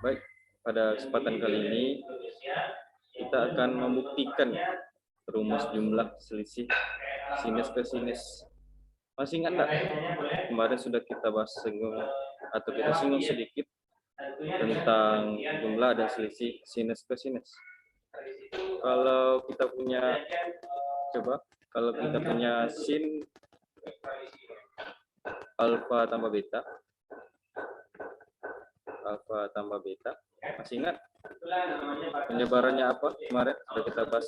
Baik, pada kesempatan kali ini kita akan membuktikan rumus jumlah selisih sinus ke sinus. Masih ingat enggak? Kemarin sudah kita bahas kita singgung sedikit tentang jumlah dan selisih sinus ke sinus. Kalau kita punya sin alfa tambah beta, masih ingat penyebarannya apa kemarin? Sudah kita bahas,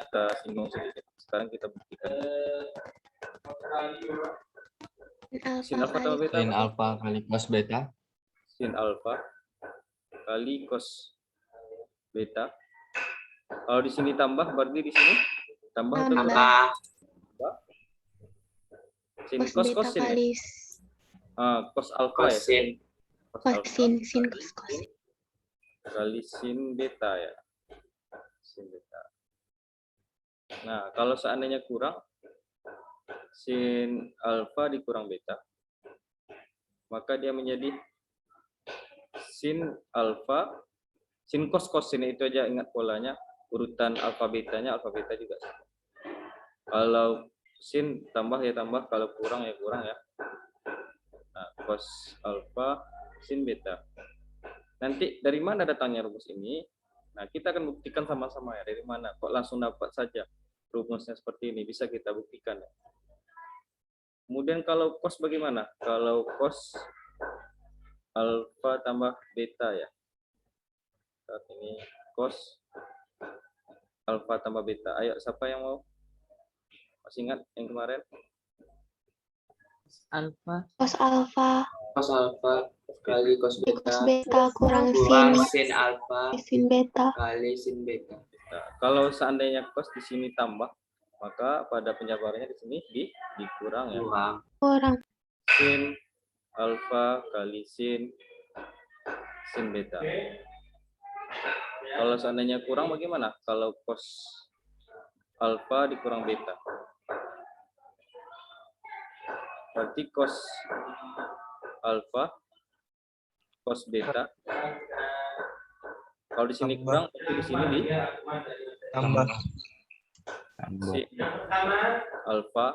kita singgung sedikit. Sekarang kita buktikan. Sin alfa tambah beta. Sin alfa kali cos beta. Sin alfa kali cos beta. Kalau di sini tambah, berarti di sini tambah atau kurang? Tambah. Sin cos cos sin kali cos alfa ya. sin cos Kali sin beta ya. Sin beta. Nah, kalau seandainya kurang, sin alfa dikurang beta, maka dia menjadi sin alfa, sin cos cos sin itu aja, ingat polanya, urutan alfa betanya, alfa beta juga. Kalau sin tambah ya tambah, kalau kurang ya kurang ya. Nah, cos alfa sin beta. Nanti dari mana datangnya rumus ini? Nah, kita akan buktikan sama-sama ya. Dari mana? Kok langsung dapat saja rumusnya seperti ini? Bisa kita buktikan ya. Kemudian kalau cos bagaimana? Kalau cos alfa tambah beta ya. Saat ini cos alfa tambah beta. Ayo, siapa yang mau? Masih ingat yang kemarin? cos alfa Kali cos beta kurang sin alfa sin beta. kali sin beta. Nah, kalau seandainya cos di sini tambah, maka pada penjabarannya di sini dikurang ya. Kurang Sin alfa kali sin beta. Kalau seandainya kurang bagaimana? Kalau cos alfa dikurang beta, berarti cos alfa cos beta. Kalau di sini kurang, di sini Tambah. sin alfa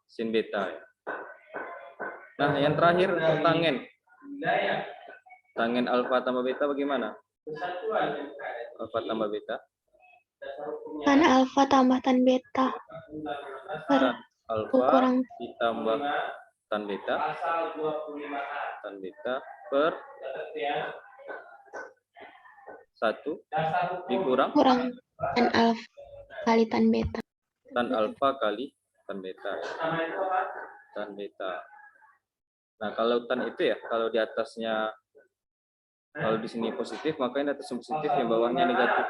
sin beta ya. Nah, yang terakhir tangen alfa tambah beta bagaimana? Alfa tambah beta. Tan alfa tambah tan beta. Tan alfa Kurang ditambah tan beta per 1 dikurang tan alfa kali tan beta. tan alfa kali tan beta ya. Tan beta. Nah, kalau tan itu ya, kalau di atasnya, kalau di sini positif, maka yang atasnya positif, yang bawahnya negatif.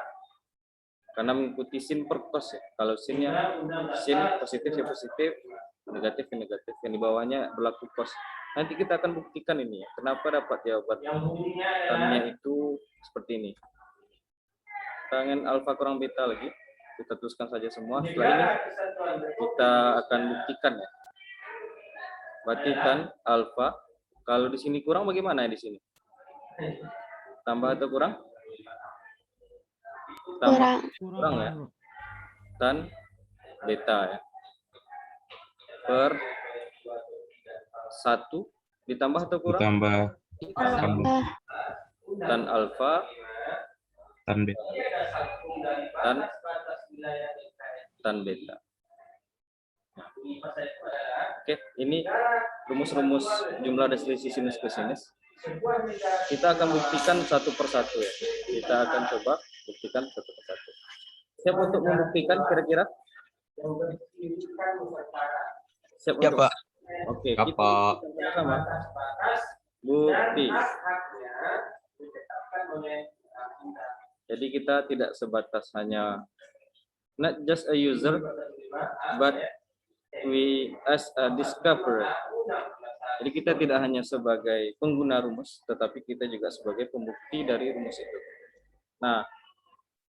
Karena mengikuti sin per cos ya. Kalau sinnya sin positif ya positif, negatif ya negatif. Yang di bawahnya berlaku cos. Nanti kita akan buktikan ini ya. Kenapa dapat jawaban tannya itu seperti ini. Tangen alfa kurang beta lagi. Kita tuliskan saja semua. Setelah ini kita akan buktikan ya. Berarti tan alfa, kalau di sini kurang bagaimana ya di sini? Tambah atau kurang? Kurang ya. Tan beta ya. Per 1 ditambah atau kurang? Ditambah Tan alfa tan beta. Tan beta. Oke, ini rumus-rumus jumlah dan selisih sinus ke sinus. Kita akan buktikan satu persatu ya. Kita akan coba buktikan satu persatu. Siap untuk membuktikan kira-kira? Siap Ya, untuk? Pak. Oke, Ya, kita Pak. sama. Bukti. Jadi kita tidak sebatas hanya not just a user, but we as a discoverer. Jadi kita tidak hanya sebagai pengguna rumus, tetapi kita juga sebagai pembukti dari rumus itu. Nah,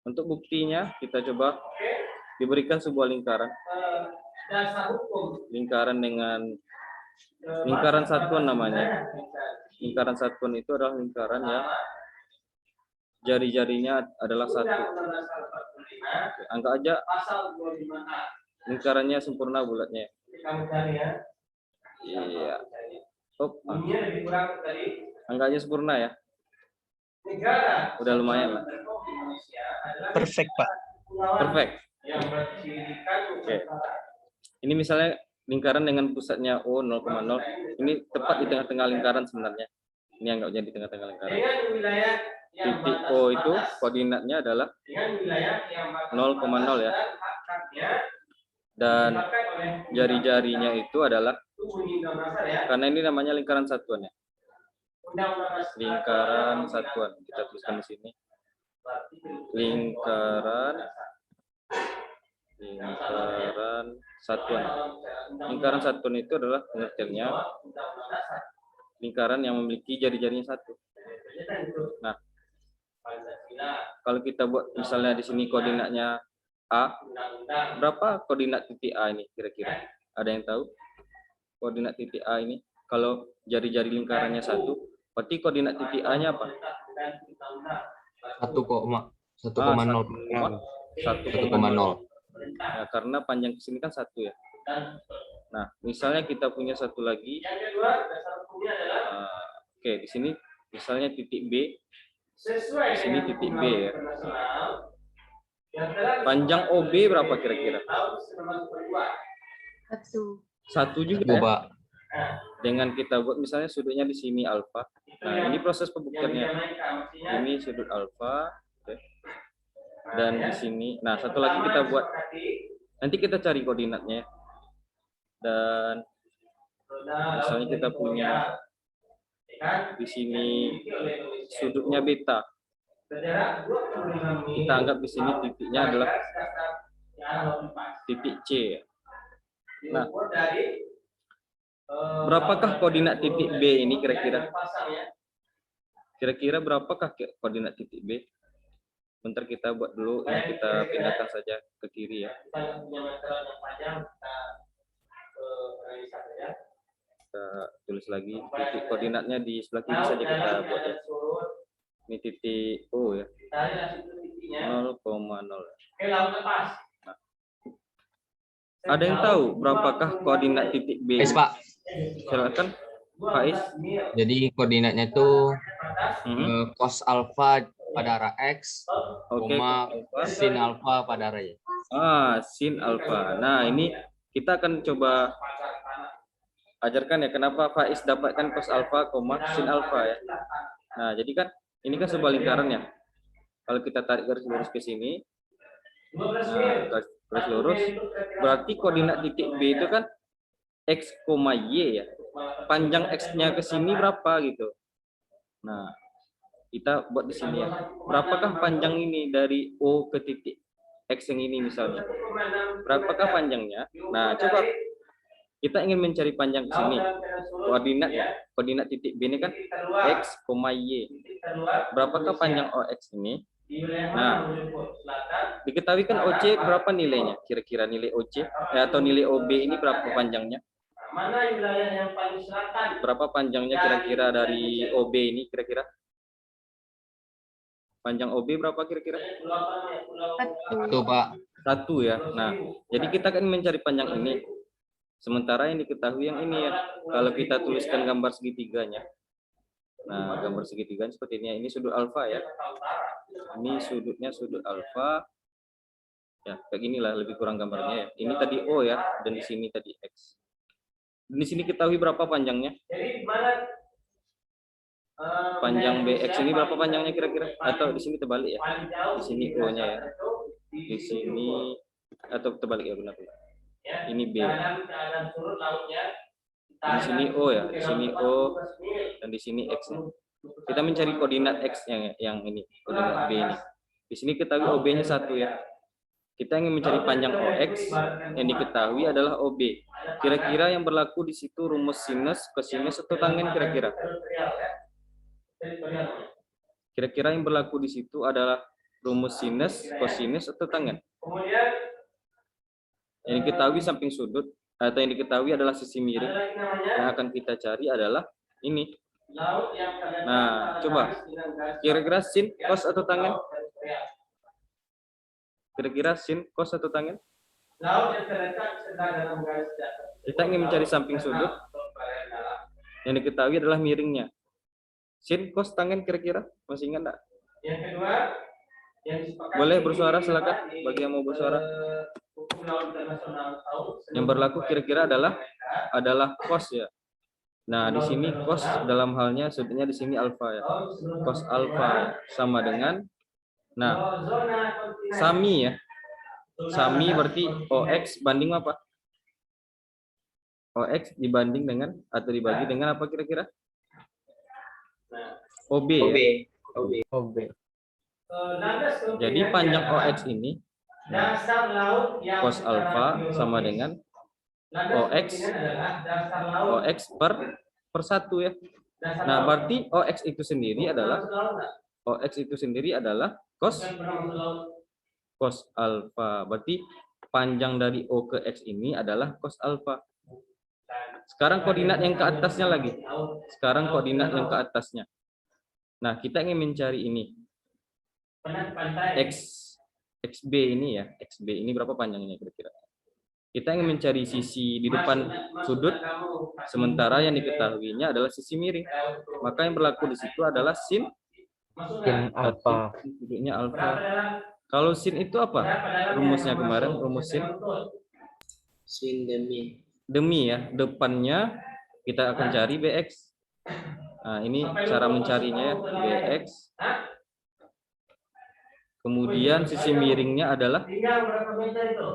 untuk buktinya kita coba diberikan sebuah lingkaran. Lingkaran dengan Lingkaran satuan namanya. Lingkaran satuan itu adalah lingkaran yang jari-jarinya adalah satu. Oke, anggap aja lingkarannya sempurna bulatnya. Iya. Oh, anggap aja sempurna ya. Udah lumayan lah. Perfect, Pak. Perfect. Oke. Ini misalnya lingkaran dengan pusatnya O 0,0. Ini tepat di tengah-tengah lingkaran sebenarnya. Ini anggapnya di tengah-tengah lingkaran. Titik O itu koordinatnya adalah 0,0 ya. Dan jari-jarinya itu adalah, karena ini namanya lingkaran satuan ya. Lingkaran satuan. Kita tuliskan di sini. Lingkaran satuan. Lingkaran satuan itu adalah pengertiannya lingkaran yang memiliki jari-jarinya satu. Nah, kalau kita buat misalnya di sini koordinatnya A, berapa koordinat titik A ini kira-kira? Ada yang tahu? Koordinat titik A ini, kalau jari-jari lingkarannya satu, berarti koordinat titik A-nya apa? 1,0. 1,0. Ya, karena panjang ke sini kan satu ya. Nah, misalnya kita punya satu lagi. Oke, di sini misalnya titik B. Di sini titik B ya. Panjang OB berapa kira-kira? Satu juga ya. Pak. Dengan kita buat misalnya sudutnya di sini alfa. Nah, ini proses pembuktiannya. Ini sudut alfa. Oke. Dan di sini, nah satu lagi kita buat. Nanti kita cari koordinatnya. Dan misalnya kita punya di sini sudutnya beta. Kita anggap di sini titiknya adalah titik C. Nah, berapakah koordinat titik B ini kira-kira? Kira-kira berapakah koordinat titik B? Bentar kita buat dulu, ini kita pindahkan saja ke kiri ya. Kita tulis lagi titik koordinatnya di sebelah kiri saja kita buat ya. Ini titik O ya. 0,0. Nah. Ada yang tahu berapakah koordinat titik B? Pak. Silakan, Faiz. Jadi koordinatnya itu cos alfa pada arah X, Oke. sin alfa pada arah Y. Sin alfa. Nah, ini kita akan coba ajarkan ya kenapa Faiz dapatkan cos alfa, sin alfa ya. Nah, jadi kan ini kan sebuah lingkaran ya. Kalau kita tarik garis lurus ke sini, garis lurus, berarti koordinat titik B itu kan X, Y ya. Panjang X-nya ke sini berapa gitu. Nah, kita buat di sini ya. Berapakah panjang ini dari O ke titik X yang ini misalnya? Berapakah panjangnya? Nah, coba kita ingin mencari panjang ke sini. Koordinat ya. Koordinat titik B ini kan X, Y. Berapakah panjang OX ini? Nah, diketahui kan OC berapa nilainya? Kira-kira nilai OC atau nilai OB ini berapa panjangnya? Berapa panjangnya kira-kira dari OB ini kira-kira? Panjang OB berapa kira-kira? 1, Pak. 1 ya. Nah, jadi kita kan mencari panjang ini. Sementara yang diketahui yang ini ya. Kalau kita tuliskan gambar segitiganya. Nah, gambar segitiganya seperti ini. Ini sudut alfa ya. Ini sudutnya sudut alfa. Ya, kayak ginilah lebih kurang gambarnya ya. Ini tadi O ya, dan di sini tadi X. Di sini ketahui berapa panjangnya? Panjang BX ini berapa panjangnya kira-kira? Atau di sini terbalik ya? Di sini O-nya ya. Di sini atau terbalik ya benar. Ini B. Di sini O ya, di sini O dan di sini X. Kita mencari koordinat X yang ini, koordinat B ini. Di sini ketahui OB-nya 1 ya. Kita ingin mencari panjang OX, yang diketahui adalah OB. Kira-kira yang berlaku di situ rumus sinus, kosinus atau tangen kira-kira? Kira-kira yang berlaku di situ adalah rumus sinus, kosinus atau tangen? Yang diketahui samping sudut atau yang diketahui adalah sisi miring. Yang akan kita cari adalah ini. Nah, coba kira-kira sin, cos atau tangen? Kira-kira sin, cos atau tangen? Kita ingin mencari samping sudut. Yang diketahui adalah miringnya. Sin, cos, tangen kira-kira? Masih ingat enggak? Yang kedua, Boleh bersuara, silakan bagi yang mau bersuara. Yang berlaku kira-kira adalah cos ya. Nah, di sini cos dalam halnya sudutnya di sini alfa ya. Cos alfa sama dengan sami ya. Sami berarti OX banding apa? OX dibanding dengan atau dibagi dengan apa kira-kira? OB OB. ya. OB. Jadi panjang OX ini cos alfa sama dengan OX per 1 ya. Nah, berarti OX itu sendiri adalah cos alfa. Berarti panjang dari O ke X ini adalah cos alfa. Sekarang koordinat yang ke atasnya lagi. Nah, kita ingin mencari ini. XB ini ya. XB ini berapa panjangnya kira-kira? Kita ingin mencari sisi di depan sudut, sementara yang diketahuinya adalah sisi miring. Maka yang berlaku di situ adalah sin Alfa. sudutnya alfa. Kalau sin itu apa? Rumusnya kemarin, rumus sin. Sin Demi ya, depannya kita akan cari BX. Nah, ini cara mencarinya ya, BX. Kemudian sisi miringnya adalah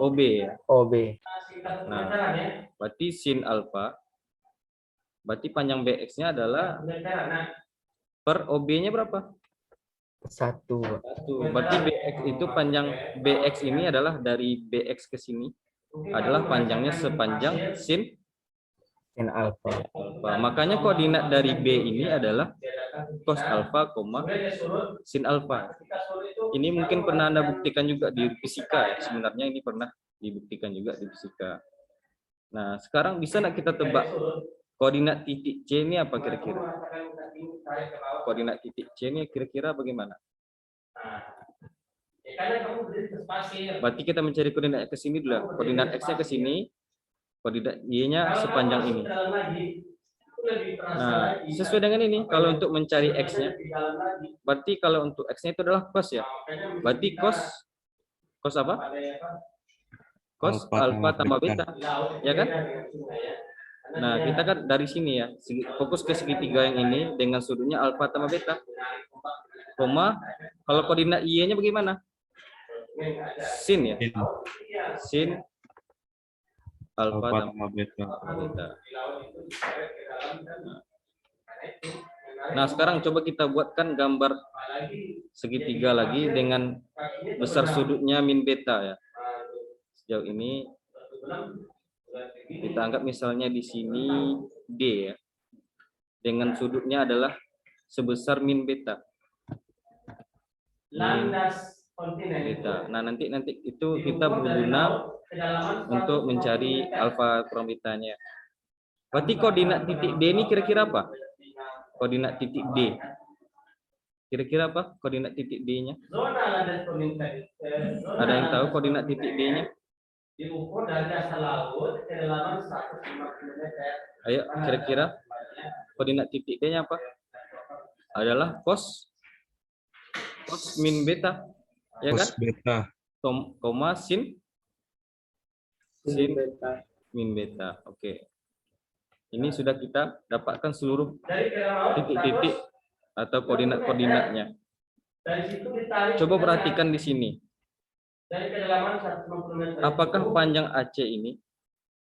OB ya. OB. Nah, berarti sin alfa. Berarti panjang BX-nya adalah per OB-nya berapa? 1. Berarti BX itu panjang BX ini adalah dari BX ke sini adalah panjangnya sepanjang sin alfa. alfa. Makanya koordinat dari B ini adalah cos alfa, sin alfa. Ini mungkin pernah Anda buktikan juga di fisika ya. Sebenarnya ini pernah dibuktikan juga di fisika. Nah, sekarang bisa nggak kita tebak koordinat titik C ini apa kira-kira? Koordinat titik C ini kira-kira bagaimana? Berarti kita mencari koordinat ke sini dulu. Koordinat X-nya ke sini, koordinat Y-nya sepanjang ini. Nah, sesuai dengan ini, kalau untuk mencari X-nya, berarti kalau untuk X-nya itu adalah cos ya. Berarti cos apa? Cos alfa tambah beta, ya kan? Nah, kita kan dari sini ya, fokus ke segitiga yang ini dengan sudutnya alfa tambah beta. Koma, kalau koordinat Y-nya bagaimana? Sin ya. Sin alfa tambah beta. Nah, sekarang coba kita buatkan gambar segitiga lagi dengan besar sudutnya min beta ya. Sejauh ini kita anggap misalnya di sini D ya. Dengan sudutnya adalah sebesar min beta. Min beta. Nah, nanti itu kita berguna untuk mencari alfa kurang betanya. Berarti koordinat titik D ini kira-kira apa? Koordinat titik D. Kira-kira apa koordinat titik D-nya? Ada yang tahu koordinat titik D-nya? Diukur dari dasar laut ke kedalaman 150 meter. Ayo, kira-kira koordinat titik D-nya apa? Adalah cos min beta. Ya kan? Beta. Koma sin min beta. Oke. Ini sudah kita dapatkan seluruh titik-titik atau koordinat-koordinatnya. Coba perhatikan di sini. Dari kedalaman 150 meter. Apakah panjang AC ini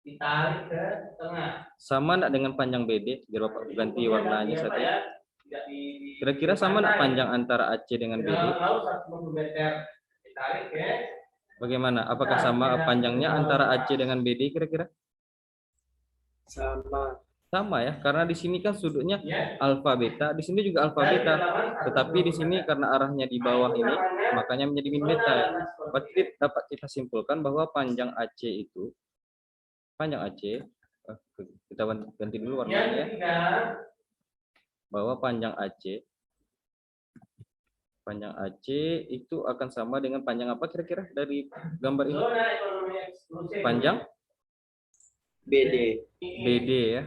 Ditarik ke tengah. sama enggak dengan panjang BD? Biar Bapak ganti warnanya satu. Kira-kira sama enggak panjang antara AC dengan BD? Laut 150 meter. Ditarik ke. Bagaimana? Apakah sama panjangnya antara AC dengan BD kira-kira? Sama ya, karena di sini kan sudutnya alfa beta, di sini juga alfa beta. Tetapi di sini karena arahnya di bawah ini, makanya menjadi min beta ya. Berarti dapat kita simpulkan bahwa panjang AC itu panjang AC, kita ganti dulu Yang warnanya ya, ketiga, bahwa panjang AC itu akan sama dengan panjang apa kira-kira dari gambar ini? zona ekonomi eksklusif. Panjang BD. BD ya.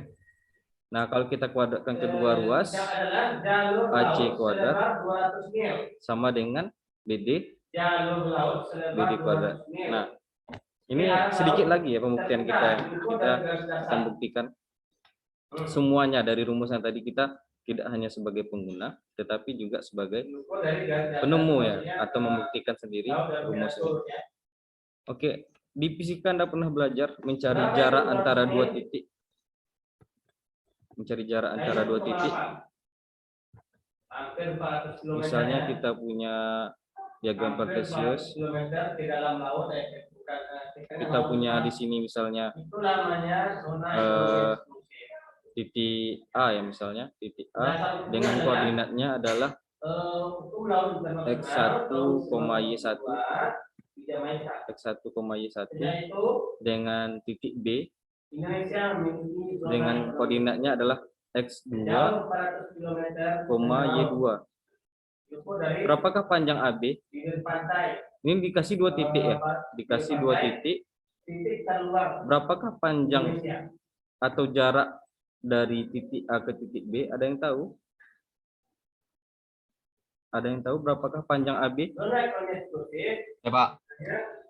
Nah, kalau kita kuadratkan kedua ruas, Adalah jalur AC laut kuadrat selebar 200 mil. sama dengan BD Jalur laut selebar BD kuadrat. 200 mil. Nah, ini sedikit lagi ya pembuktian kita akan buktikan semuanya dari rumus yang tadi kita tidak hanya sebagai pengguna, tetapi juga sebagai penemu ya, atau membuktikan sendiri rumus ini. Oke, di fisika Anda pernah belajar mencari jarak antara dua titik. Mencari jarak antara dua titik. Hampir 400 km. Misalnya kita punya diagram kartesius. Kita punya di sini misalnya Itu namanya zona titik A ya, misalnya titik A dengan koordinatnya adalah X1, Y1 dengan titik B dengan koordinatnya adalah X2, Y2. Berapakah panjang AB? Ini dikasih dua titik ya, dikasih dua titik. Berapakah panjang atau jarak dari titik A ke titik B? Ada yang tahu? Ada yang tahu berapakah panjang AB? Ya Pak,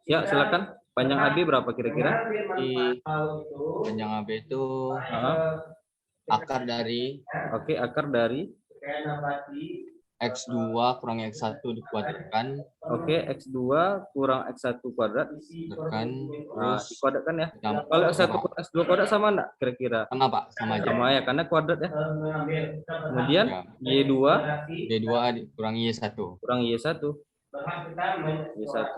Ya, silakan. Panjang AB berapa kira-kira? di panjang AB itu akar dari Oke, akar dari X2 kurang X1 dikuadratkan, oke, X2 kurang X1 kuadrat. tekan, Nah, terus dikuadratkan ya. ditambah Kalau X1 kurang X2 kuadrat sama enggak kira-kira? sama Pak, sama aja. Sama ya, karena kuadrat ya. Kemudian Ya, Y2 D2 kurang Y1. kurang Y1. Y1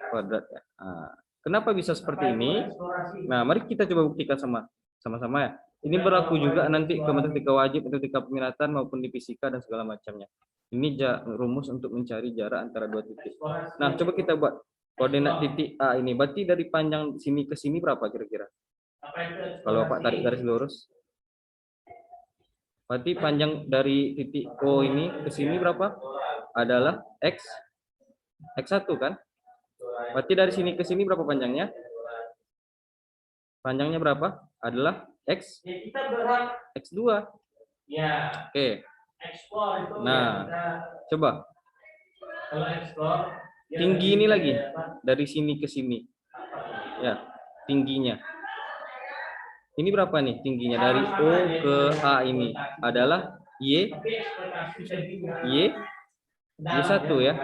kuadrat ya. Nah, kenapa bisa seperti ini? Nah, mari kita coba buktikan sama-sama ya. Ini berlaku juga nanti ke matematika wajib, matematika peminatan maupun di fisika dan segala macamnya. Ini rumus untuk mencari jarak antara dua titik. Nah, coba kita buat koordinat titik A ini. Berarti dari panjang sini ke sini berapa kira-kira? Kalau Pak tarik garis lurus. Berarti panjang dari titik O ini ke sini berapa? Adalah X1 kan? Berarti dari sini ke sini berapa panjangnya? Panjangnya berapa? Adalah X2. Ya, Oke. ekspor itu Nah, ya, coba kalau ekspor ya, tinggi ini lagi apa, dari sini ke sini. Ya, tingginya. Ini berapa nih tingginya dari O ke A ini? Adalah tapi ekspektasi tingginya Y1 ya.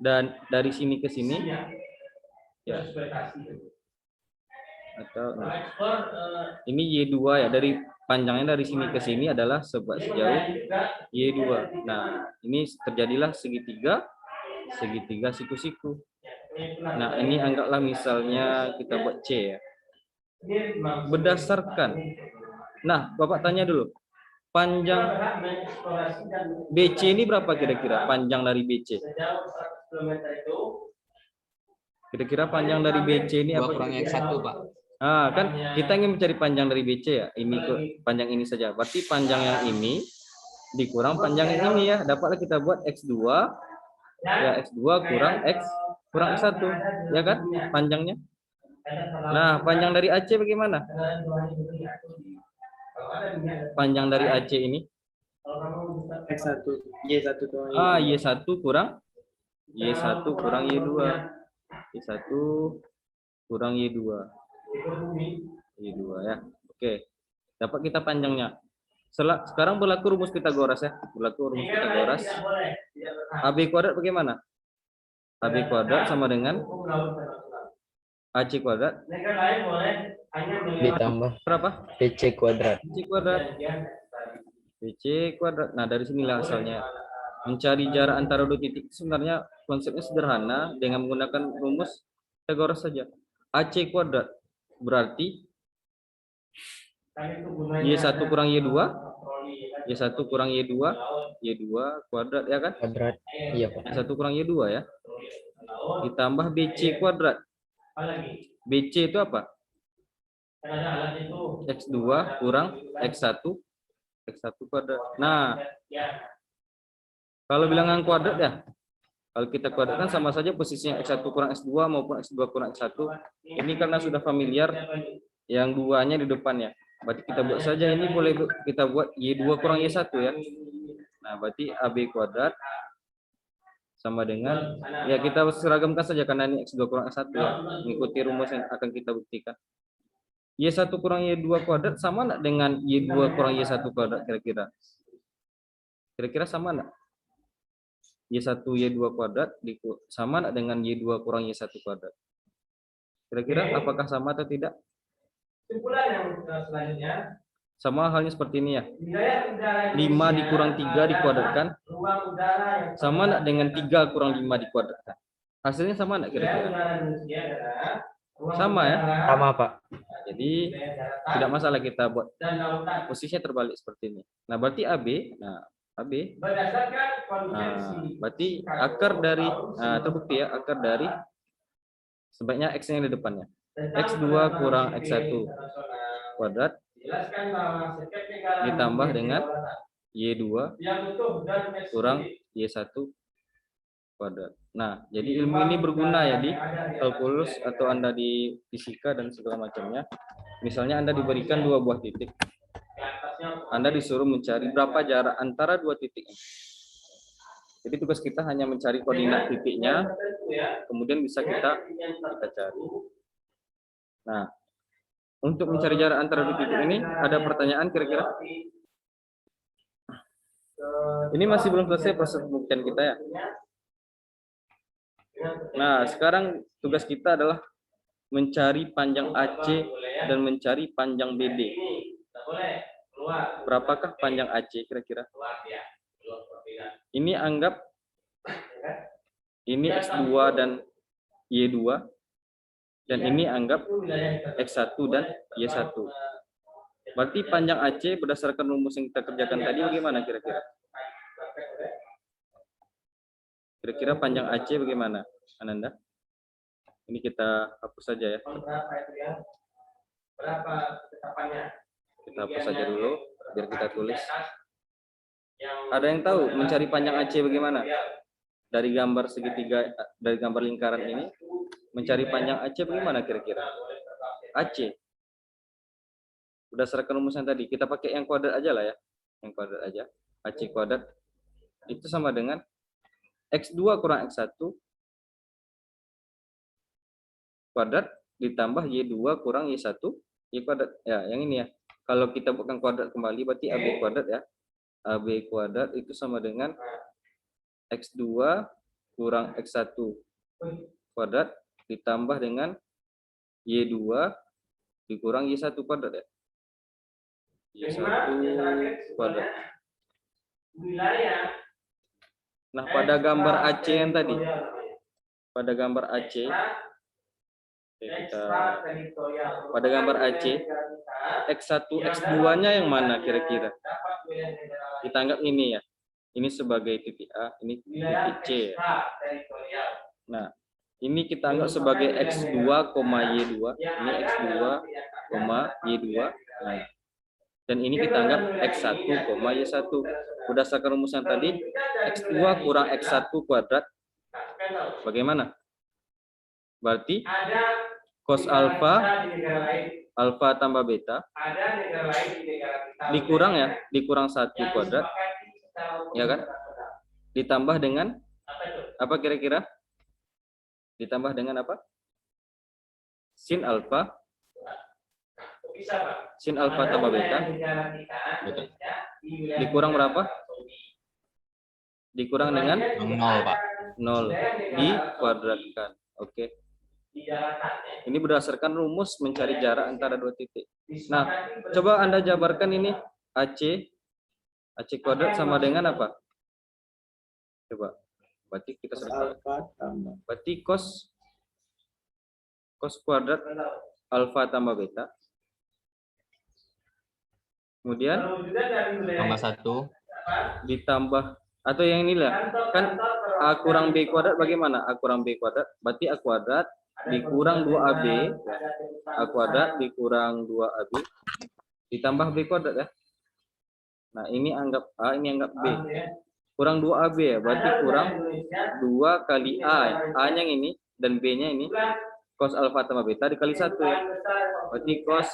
Dan dari sini ke sini ya. ekspektasi. Atau Kalau ekspor ini Y2 ya, dari panjangnya dari sini ke sini adalah sejauh Y2. Nah, ini terjadilah segitiga siku-siku. Nah, ini anggaplah misalnya kita buat C ya. Berdasarkan. Nah, Bapak tanya dulu. Panjang BC ini berapa kira-kira? Panjang dari BC. sejauh 100 km itu Kira-kira panjang dari BC ini 2 apa? kurang X1 Pak. Ah, kan kita ingin mencari panjang dari BC ya. Ini ke panjang ini saja. Berarti panjang yang ini dikurang panjang yang ini ya. Dapatlah kita buat X2 ya, X2 kurang X1 ya kan panjangnya. Nah, panjang dari AC bagaimana? Panjang dari AC ini? X1, Y1 tuh. Ah, Y1 kurang Y1 kurang Y2. Y1 kurang Y2. Y2 ya. Oke. Dapat kita panjangnya. Sekarang berlaku rumus Pitagoras ya. Berlaku rumus Pitagoras. AB kuadrat bagaimana? AB kuadrat sama dengan AC kuadrat Ditambah berapa? PC kuadrat. BC kuadrat. BC kuadrat. Nah, dari sinilah asalnya. Mencari jarak antara dua titik sebenarnya konsepnya sederhana dengan menggunakan rumus Pitagoras saja. AC kuadrat berarti Y1 kurang Y2, Y1 kurang Y2, Y2 kuadrat ya kan? Kuadrat. Iya, Pak. Y1 kurang Y2 ya. Ditambah BC kuadrat. BC itu apa? Kan ada alat itu. X2 kurang X1 kuadrat. Nah, Ya. kalau bilangan kuadrat ya, kalau kita kuadratkan sama saja posisinya X1 kurang X2 maupun X2 kurang X1. Ini karena sudah familiar, yang duanya di depannya. Berarti kita buat saja ini, boleh kita buat Y2 kurang Y1 ya. Nah, berarti AB kuadrat sama dengan, ya kita seragamkan saja karena ini X2 kurang X1 ya, mengikuti rumus yang akan kita buktikan. Y1 kurang Y2 kuadrat sama enggak dengan Y2 kurang Y1 kuadrat kira-kira? Kira-kira sama enggak? Y1 Y2 kuadrat sama enggak dengan Y2 kurang Y1 kuadrat? Kira-kira apakah sama atau tidak? Kesimpulan yang selanjutnya. Sama halnya seperti ini ya. Wilayah udara 5 dikurang 3 dikuadratkan ruang udara yang sama enggak dengan 3 kurang 5 dikuadratkan? Hasilnya sama enggak wilayah kira-kira? udara Indonesia adalah ruang Sama ya? udara Sama, Pak. Jadi wilayah daratan tidak masalah kita buat dan lautan posisinya terbalik seperti ini. Nah, berarti AB, berdasarkan konvensi berarti akar dari, terbukti ya, akar dari sebaiknya X-nya di depannya. X2 kurang X1 kuadrat jelaskan bahwa setiap negara ditambah memiliki dengan kedaulatan Y2 yang utuh dan fleksibel. kurang Y1 kuadrat. Nah, jadi ilmu ini berguna ya di kalkulus atau Anda di fisika dan segala macamnya. Misalnya Anda diberikan 2 buah titik. Anda disuruh mencari berapa jarak antara 2 titik. Jadi tugas kita hanya mencari koordinat titiknya, kemudian bisa kita cari. Nah, untuk mencari jarak antara 2 titik ini, ada pertanyaan kira-kira? Ini masih belum selesai proses pembuktian kita ya. Nah, sekarang tugas kita adalah mencari panjang AC dan mencari panjang BD. Berapakah panjang AC kira-kira? Ini anggap ini X2 dan Y2, dan ini anggap X1 dan Y1. Berarti panjang AC berdasarkan rumus yang kita kerjakan tadi bagaimana kira-kira? Kira-kira panjang AC bagaimana, Ananda? Ini kita hapus saja ya. Berapa ketetapannya? Kita hapus saja dulu, biar kita tulis. Ada yang tahu mencari panjang AC bagaimana? Dari gambar segitiga, dari gambar lingkaran ini, mencari panjang AC bagaimana kira-kira? AC. Berdasarkan rumus yang tadi, kita pakai yang kuadrat aja lah ya. Yang kuadrat aja. AC kuadrat itu sama dengan X2 kurang X1 kuadrat ditambah Y2 kurang Y1 Y kuadrat. Ya, yang ini ya. Kalau kita bukan kuadrat kembali berarti AB kuadrat ya. AB kuadrat itu sama dengan X2 kurang X1 kuadrat ditambah dengan Y2 dikurang Y1 kuadrat ya. Y1 kuadrat. Nah, pada gambar AC yang tadi, pada gambar AC, pada gambar AC, X1, X2-nya yang mana kira-kira? Kita anggap ini ya, ini sebagai titik A, ini titik C ya. Nah, ini kita anggap sebagai X2, Y2, ini X2, Y2, nah, dan ini kita anggap X1, Y1. Berdasarkan rumus yang tadi, X2 kurang X1 kuadrat, bagaimana? Berarti cos alfa, alfa tambah beta, dikurang ya, dikurang 1 kuadrat, ya kan? Ditambah dengan, apa kira-kira? Ditambah dengan apa? Sin alfa, sin alfa tambah beta, dikurang berapa? Dikurang dengan 0, Pak. 0 dikuadratkan. Oke. Ini berdasarkan rumus mencari jarak antara 2 titik. Nah, coba Anda jabarkan ini AC kuadrat sama dengan apa? Coba. Berarti kita berarti cos kuadrat alfa tambah beta. Kemudian Tambah 1. ditambah atau yang inilah kan A kurang B kuadrat bagaimana? A kurang B kuadrat berarti A kuadrat dikurang 2AB, A kuadrat dikurang 2AB, ditambah B kuadrat ya. Nah, ini anggap A, ini anggap B. Kurang 2AB ya, berarti kurang 2 kali A. Ya. A-nya yang ini, dan B-nya ini, cos alfa tambah beta dikali 1 ya. Berarti cos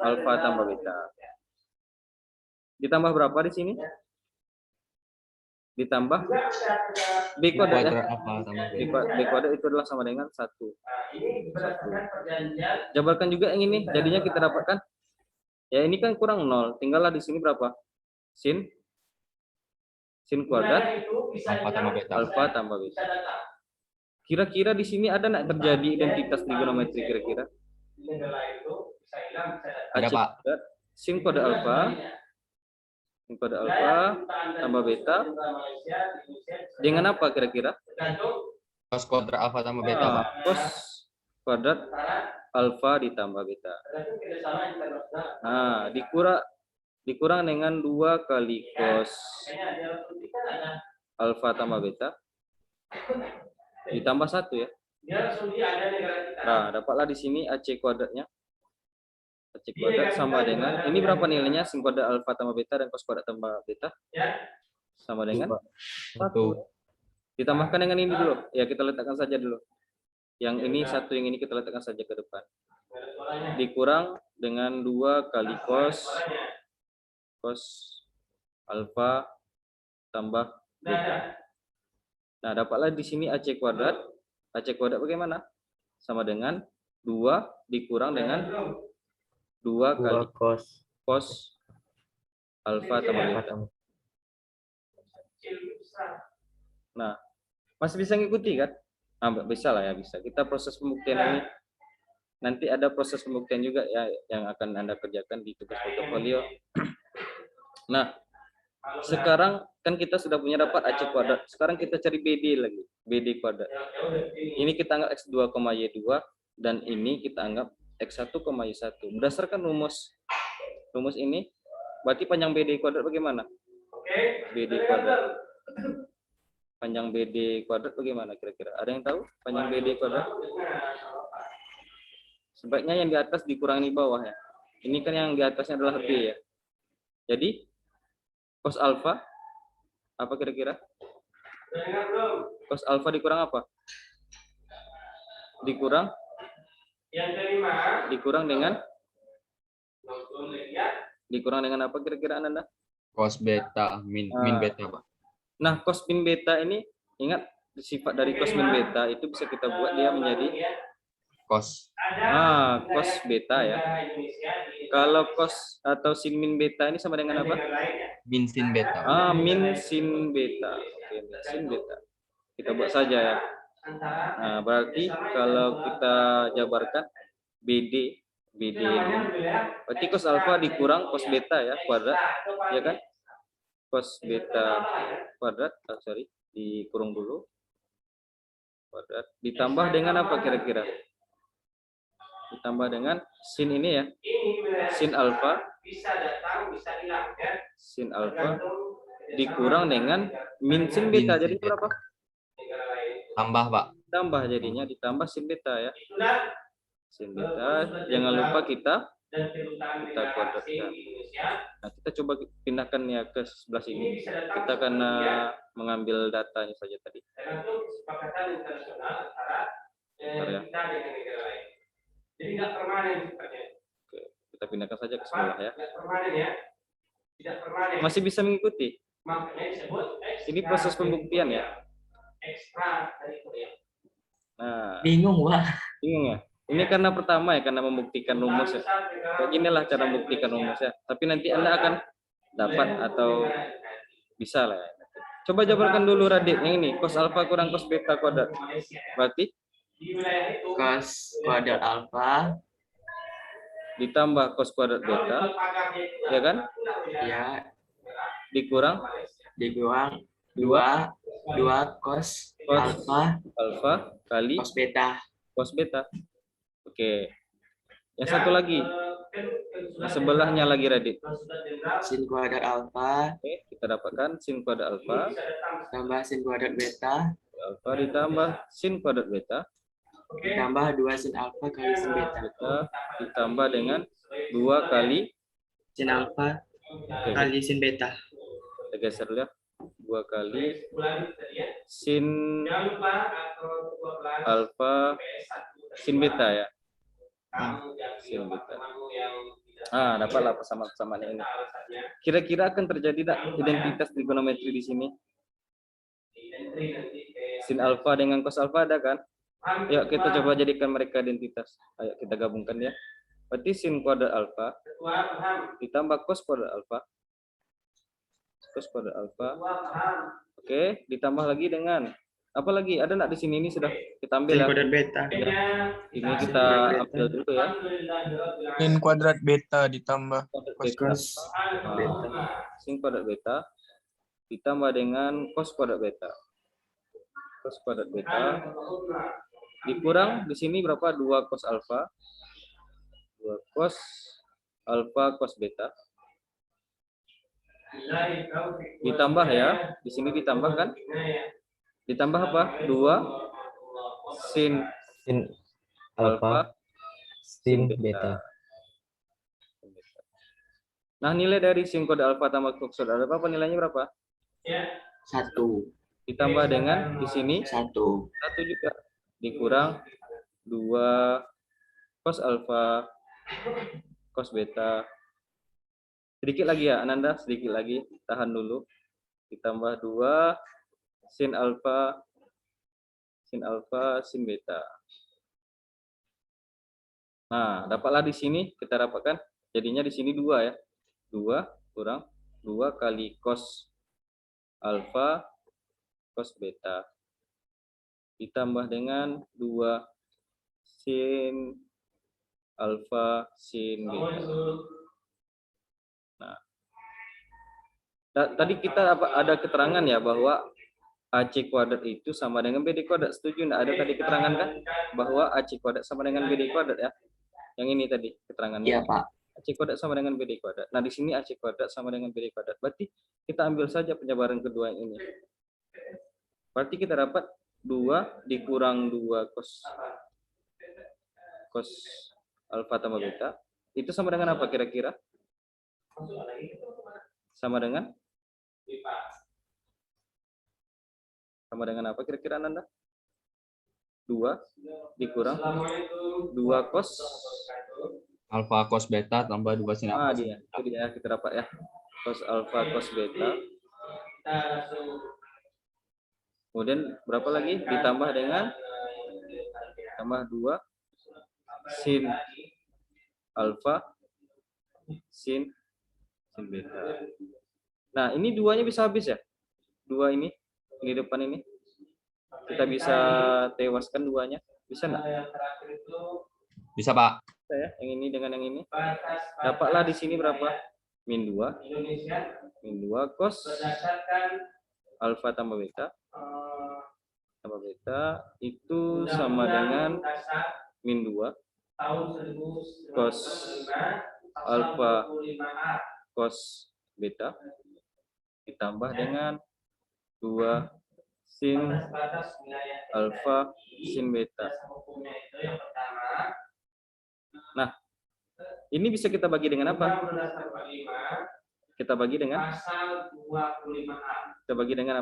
alfa tambah beta. Ditambah berapa di sini? Ditambah B kuadrat ya. Kuadrat alfa tambah B beta. B kuadrat itu adalah sama dengan 1. Jabarkan juga yang ini, jadinya kita dapatkan ya ini kan kurang 0, tinggallah di sini berapa? Sin kuadrat Alfa tambah beta. alfa tambah beta. Kira-kira di sini ada nggak terjadi identitas trigonometri kira-kira? Ada, AC Pak. kuadrat, sin kuadrat alfa tambah beta dengan apa kira-kira? Cos kuadrat alfa tambah beta, Pak. Cos kuadrat alfa ditambah beta. Nah, dikurang dengan 2 kali cos alfa tambah beta ditambah 1 ya. Nah, dapatlah di sini AC kuadratnya. AC kuadrat sama dengan ini berapa nilainya? Sin kuadrat alfa tambah beta dan cos kuadrat tambah beta sama dengan 1. Ditambahkan dengan ini dulu. Ya, kita letakkan saja dulu. Yang ini 1, yang ini kita letakkan saja ke depan. Dikurang dengan 2 kali cos alfa tambah beta. Nah, dapatlah di sini AC kuadrat. AC kuadrat bagaimana? Sama dengan 2 dikurang dengan 2 kali cos alfa tambah beta. Nah, masih bisa ngikuti kan? Nah, bisa lah ya, bisa. Kita proses pembuktian ini nanti ada proses pembuktian juga ya yang akan Anda kerjakan di tugas portofolio. Nah, sekarang kan kita sudah punya dapat AC kuadrat. Sekarang kita cari BD lagi, BD kuadrat. Ini kita anggap X2, Y2 dan ini kita anggap X1, Y1. Berdasarkan rumus ini, berarti panjang BD kuadrat bagaimana? BD kuadrat. Panjang BD kuadrat bagaimana kira-kira? Ada yang tahu panjang BD kuadrat? Sebaiknya yang di atas dikurangi bawah ya. Ini kan yang di atasnya adalah B ya. Jadi cos alfa apa kira-kira? Cos alfa dikurang apa? Dikurang dengan apa kira-kira Anda? Cos beta min beta, Pak. Nah, cos min beta ini ingat sifat dari cos min beta itu bisa kita buat dia menjadi Cos. cos beta ya. Kalau cos atau sin min beta ini sama dengan apa? Min sin beta. Min sin beta. Oke, min sin beta. Kita buat saja ya. Nah, berarti kalau kita jabarkan BD ini, berarti cos alfa dikurang cos beta ya kuadrat, ya kan? Cos beta kuadrat, dikurung dulu kuadrat, ditambah dengan apa kira-kira? Ditambah dengan sin ini ya, sin alfa dikurang dengan min sin beta, jadi berapa? Tambah, Pak. Tambah jadinya, ditambah sin beta ya. Sin beta, jangan lupa kita kuadratkan. Nah, kita coba pindahkan ya ke sebelah sini. Kita akan mengambil datanya saja tadi. Bentar ya. Oke, kita pindahkan saja ke sebelah ya. Masih bisa mengikuti? Ini proses pembuktian ya. Nah, bingung ya. Ini karena pertama ya, karena membuktikan rumus ya. Inilah cara membuktikan rumus ya. Tapi nanti Anda akan dapat atau bisa lah ya. Coba jabarkan dulu Radit yang ini, cos alfa kurang cos beta kuadrat. Berarti Cos kuadrat alfa ditambah cos kuadrat beta, ya kan? ya Dikurang 2 cos alfa kali cos beta. cos beta. Oke. Yang satu lagi. Nah, sebelahnya lagi Radit. Sin kuadrat alfa Oke, kita dapatkan sin kuadrat alfa tambah sin kuadrat beta alfa ditambah sin kuadrat beta Ditambah 2 sin alfa kali sin beta. ditambah dengan 2 kali Sin alfa oke, kali sin beta. kita geser ya 2 kali sin alfa sin beta ya. Sin beta. Dapatlah persamaan ini. Kira-kira akan terjadi tidak identitas trigonometri di sini? Sin alfa dengan cos alfa ada kan? Yuk kita coba jadikan mereka identitas. Ayo kita gabungkan ya. Berarti sin kuadrat alfa ditambah cos kuadrat alfa. Cos kuadrat alfa. Oke, ditambah lagi dengan apa lagi? Ada nggak di sini? Ini sudah kita ambil Sin ya. kuadrat beta. Ini kita ambil dulu ya. Sin kuadrat beta ditambah Beta. Cos Sin kuadrat beta ditambah dengan cos kuadrat beta. Cos kuadrat beta dikurang di sini berapa? 2 cos alfa. 2 cos alfa cos beta. Ditambah ya. Di sini ditambah kan? Ditambah apa? 2 sin Sin alfa sin beta. Nah, nilai dari sin kuadrat alfa tambah cos kuadrat alfa nilainya berapa? 1. Ditambah dengan di sini 1. 1 juga dikurang 2 cos alfa cos beta. Sedikit lagi ya Ananda, sedikit lagi, tahan dulu. Ditambah 2 sin alfa sin beta. Nah, dapatlah di sini kita dapatkan jadinya di sini 2 ya. 2 kurang 2 kali cos alfa cos beta ditambah dengan 2 sin alfa sin beta. Nah, tadi kita ada keterangan ya bahwa AC kuadrat itu sama dengan BD kuadrat. Setuju enggak? Ada tadi keterangan kan bahwa AC kuadrat sama dengan BD kuadrat ya. Yang ini tadi keterangannya. Iya, Pak. AC kuadrat sama dengan BD kuadrat. Nah, di sini AC kuadrat sama dengan BD kuadrat. Berarti kita ambil saja penjabaran kedua yang ini. Berarti kita dapat 2 dikurang 2 cos alfa tambah beta. Itu sama dengan apa kira-kira? Sama dengan apa kira-kira Nanda? 2 dikurang 2 cos Alfa cos beta tambah 2 sin alfa. itu dia kita dapat ya. Cos alfa cos beta. Kemudian berapa lagi? Ditambah dengan tambah 2 sin alfa sin beta. Nah, ini 2-nya bisa habis ya? 2 ini depan ini. Kita bisa tewaskan 2-nya. Bisa enggak? Bisa, Pak. Bisa ya, yang ini dengan yang ini. Dapatlah di sini berapa? Min 2. Min 2 cos alfa tambah beta. Tambah beta itu sama dengan min 2 cos alfa cos beta ditambah dengan 2 sin alfa sin beta. Nah, ini bisa kita bagi dengan apa? Kita bagi dengan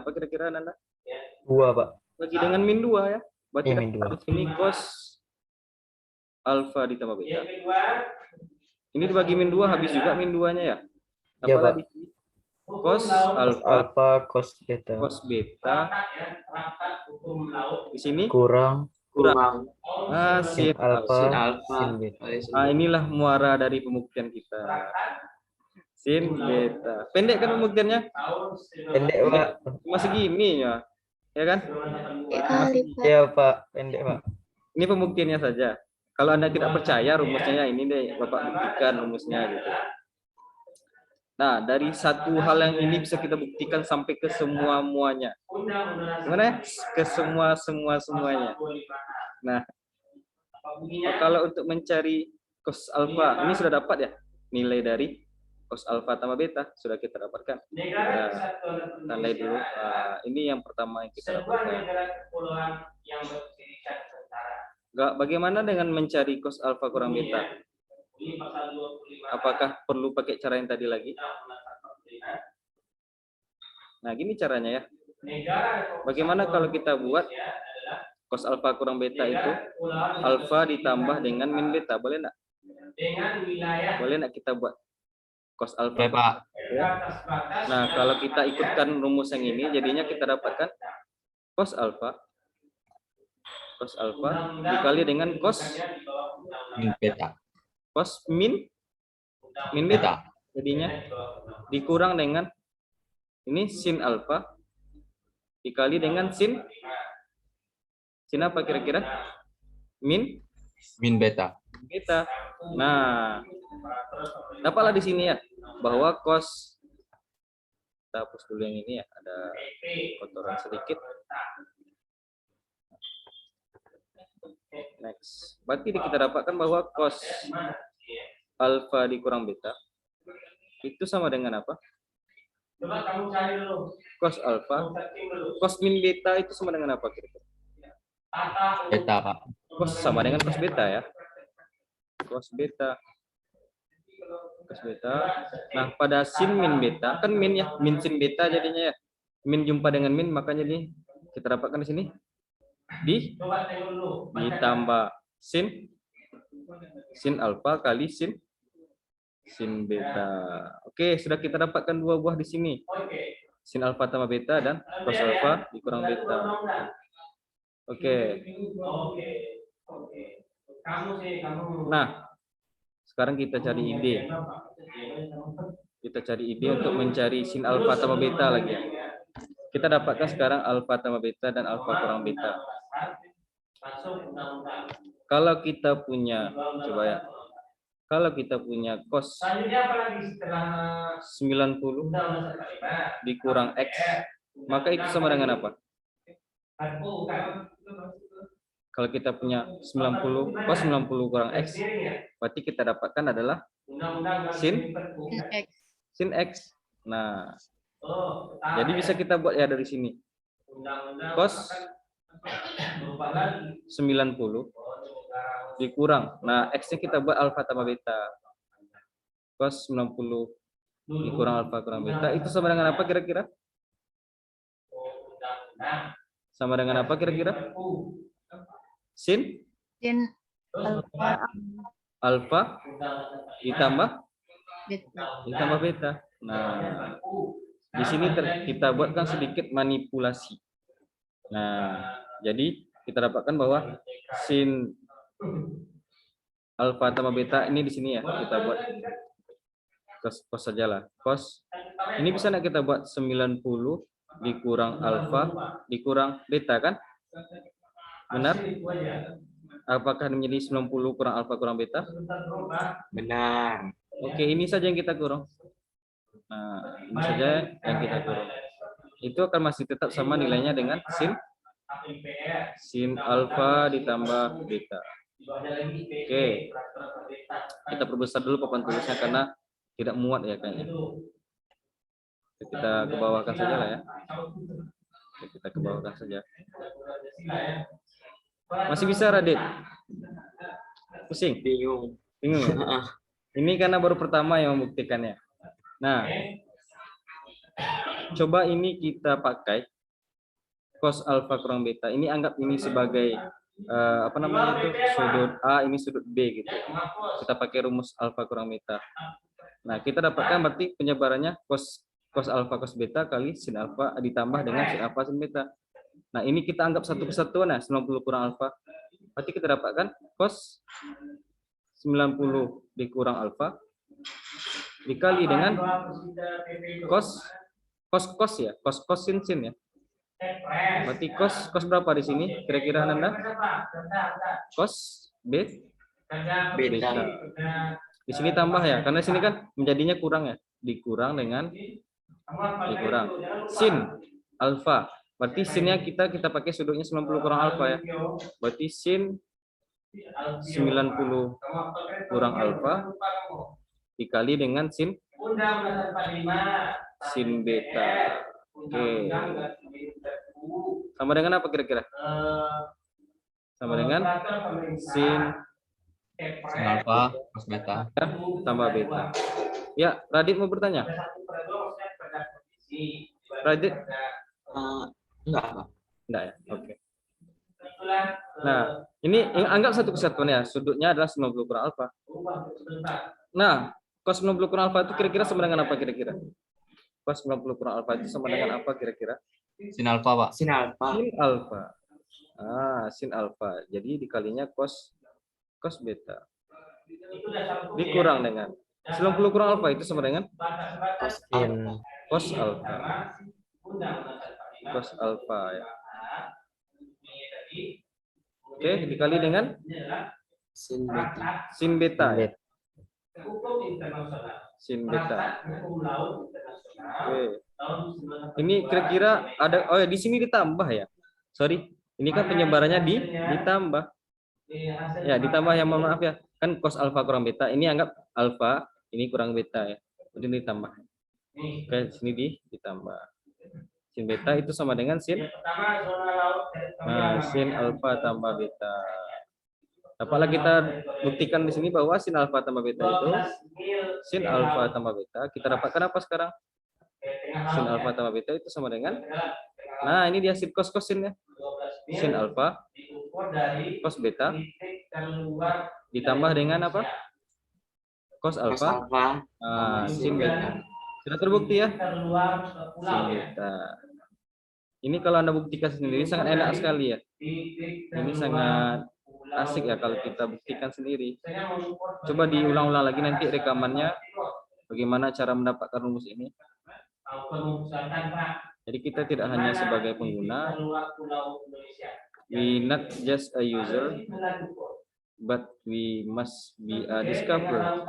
apa kira-kira Nanda? 2, Pak. Bagi dengan min 2 ya. Berarti Min 2. di sini cos alfa ditambah beta. Ini dibagi min 2 habis juga min 2-nya ya. Iya, Apa Pak. tadi? Cos alfa Alfa cos beta cos beta. Di sini kurang sin sin alfa Sin alfa sin beta. kali sin Nah, inilah muara dari pembuktian kita. Sin beta. Pendek kan pembuktiannya? Pendek, Pak. Cuma segini ya. Ya kan? Kali, Pak. Iya, Pak. Pendek, Pak. Ini pembuktiannya saja. Kalau Anda tidak percaya rumusnya ini deh, Bapak buktikan rumusnya gitu. Nah, dari satu hal yang ini bisa kita buktikan sampai ke semua-muanya. Gimana ya? Ke semuanya. Nah, kalau untuk mencari cos alfa, ini sudah dapat ya nilai dari cos alfa tambah beta sudah kita dapatkan. Negara Nah, Kesatuan tandai dulu. Indonesia Ini yang pertama yang kita sebuah dapatkan. negara kepulauan yang berdirikan sementara. Bagaimana dengan mencari cos alfa kurang beta? Ini pasal 25. Apakah perlu pakai cara yang tadi lagi? Nah, gini caranya ya. Negara Bagaimana kalau kita buat cos alfa kurang beta itu alfa ditambah dengan min beta, boleh enggak? dengan wilayah Boleh enggak kita buat cos alfa? Oke, Pak. batas-batas. Nah, kalau kita ikutkan rumus yang ini, jadinya kita dapatkan cos alfa dikali dengan cos Min beta. min beta. Jadinya dikurang dengan ini sin alfa dikali dengan sin apa kira-kira? Min beta. beta. Nah, dapatlah di sini ya bahwa cos, kita hapus dulu yang ini ya, ada kotoran sedikit. Next, berarti kita dapatkan bahwa cos alfa dikurang beta itu sama dengan apa? Coba kamu cari dulu. Cos alfa, Kamu searching dulu. cos min beta itu sama dengan apa kira-kira? Tata Beta, Pak. Cos sama dengan cos beta ya. Cos beta. Nah, pada sin min beta, kan min ya, min sin beta jadinya ya. Min jumpa dengan min, makanya nih kita dapatkan di sini. coba tengok dulu. Ditambah sin alfa kali sin beta. Oke, sudah kita dapatkan dua buah di sini. Oke. Sin alfa tambah beta dan cos alfa dikurang beta. Oke. Oke. Kamu. Nah, sekarang kita cari ide. Kita cari ide untuk mencari sin alfa tambah beta lagi ya. Kita dapatkan sekarang alfa tambah beta dan alfa kurang beta. Masuk undang-undang. Kalau kita punya, coba ya. Kalau kita punya cos Selanjutnya apa lagi setelah 90 undang-undang 45? dikurang X, maka itu sama dengan apa? Kalau kita punya 90, cos 90 kurang X, berarti kita dapatkan adalah sin X. Nah, jadi bisa kita buat ya dari sini. Cos 90 dikurang. Nah, X-nya kita buat alfa tambah beta. Cos 90 dikurang alfa kurang beta. Itu sama dengan apa kira-kira? Sama dengan apa kira-kira? Sin alfa ditambah beta. Nah, di sini kita buatkan sedikit manipulasi. Nah, jadi kita dapatkan bahwa sin alfa tambah beta ini di sini ya, kita buat cos sajalah. Cos ini bisa enggak kita buat 90 dikurang alfa dikurang beta kan? Benar? Apakah menjadi 90 kurang alfa kurang beta? Benar. Oke, ini saja yang kita kurang. Nah, ini saja yang kita kurang. Itu akan masih tetap sama nilainya dengan sin alfa ditambah beta. Oke, kita perbesar dulu papan tulisnya karena tidak muat ya kayaknya. Kita ke bawahkan saja lah ya. Kita ke bawahkan saja. Masih bisa Radit? Pusing? Bingung. Bingung ya? Ini karena baru pertama yang membuktikannya. Nah, coba ini kita pakai cos alfa kurang beta. Ini anggap ini sebagai apa namanya itu, sudut A, ini sudut B gitu. Kita pakai rumus alfa kurang beta. Nah, kita dapatkan berarti penyebarannya cos alfa cos beta kali sin alfa ditambah dengan sin alfa sin beta. Nah, ini kita anggap satu kesatuan ya, 90 kurang alfa. Berarti kita dapatkan cos 90 dikurang alfa dikali dengan cos ya, cos sin ya. Berarti cos berapa di sini? Kira-kira Nanda? Cos beta. Di sini tambah ya, karena sini kan menjadinya kurang ya. Dikurang dengan sin alfa. Berarti sinnya kita pakai sudutnya 90 kurang alfa ya. Berarti sin 90 kurang alfa dikali dengan sin Undang-Undang 45. Sin beta. Undang-Undang Garis Perpu. Sama dengan apa kira-kira? Sama dengan sin Sin alfa cos beta. tambah beta. Ya, Radit mau bertanya? Radit? Enggak, Pak. Enggak ya? Oke. Nah, ini anggap satu kesatuan ya. Sudutnya adalah 90 kurang alfa. Nah, cos 90 kurang alfa itu kira-kira sama dengan apa kira-kira? Cos 90 kurang alfa itu sama dengan apa kira-kira? Sin alfa, Pak. Sin alfa. Sin alfa. Sin alfa. Jadi dikalinya cos beta. Dikurang dengan 90 kurang alfa itu sama dengan Sin cos alfa. Cos alfa ya. Oke, dikali dengan sin beta. sin beta ya. Hukum internasional. Sin beta. Hukum laut internasional. Oke. Tahun Ini kira-kira ada ya di sini ditambah ya. Sorry, ini kan penyebarannya ditambah. Ya, ditambah ya, mohon maaf ya. Kan cos alfa kurang beta, ini anggap alfa, ini kurang beta ya. Jadi ditambah. Oke, sini ditambah. Sin beta itu sama dengan sin sin alfa tambah beta. Dapatlah kita buktikan di sini bahwa sin alfa tambah beta itu sin alfa tambah beta. Kita dapatkan apa sekarang? Sin alfa tambah beta itu sama dengan, nah ini dia sin cos cosinnya. Sin alfa cos beta ditambah dengan apa? Cos Cos alfa alfa. sin beta. Sudah terbukti ya? Sin beta. Ini kalau Anda buktikan sendiri sangat enak sekali ya. Ini sangat asik ya kalau kita buktikan sendiri. Coba diulang-ulang lagi nanti rekamannya bagaimana cara mendapatkan rumus ini. Jadi kita tidak hanya sebagai pengguna, we not just a user, but we must be a discoverer.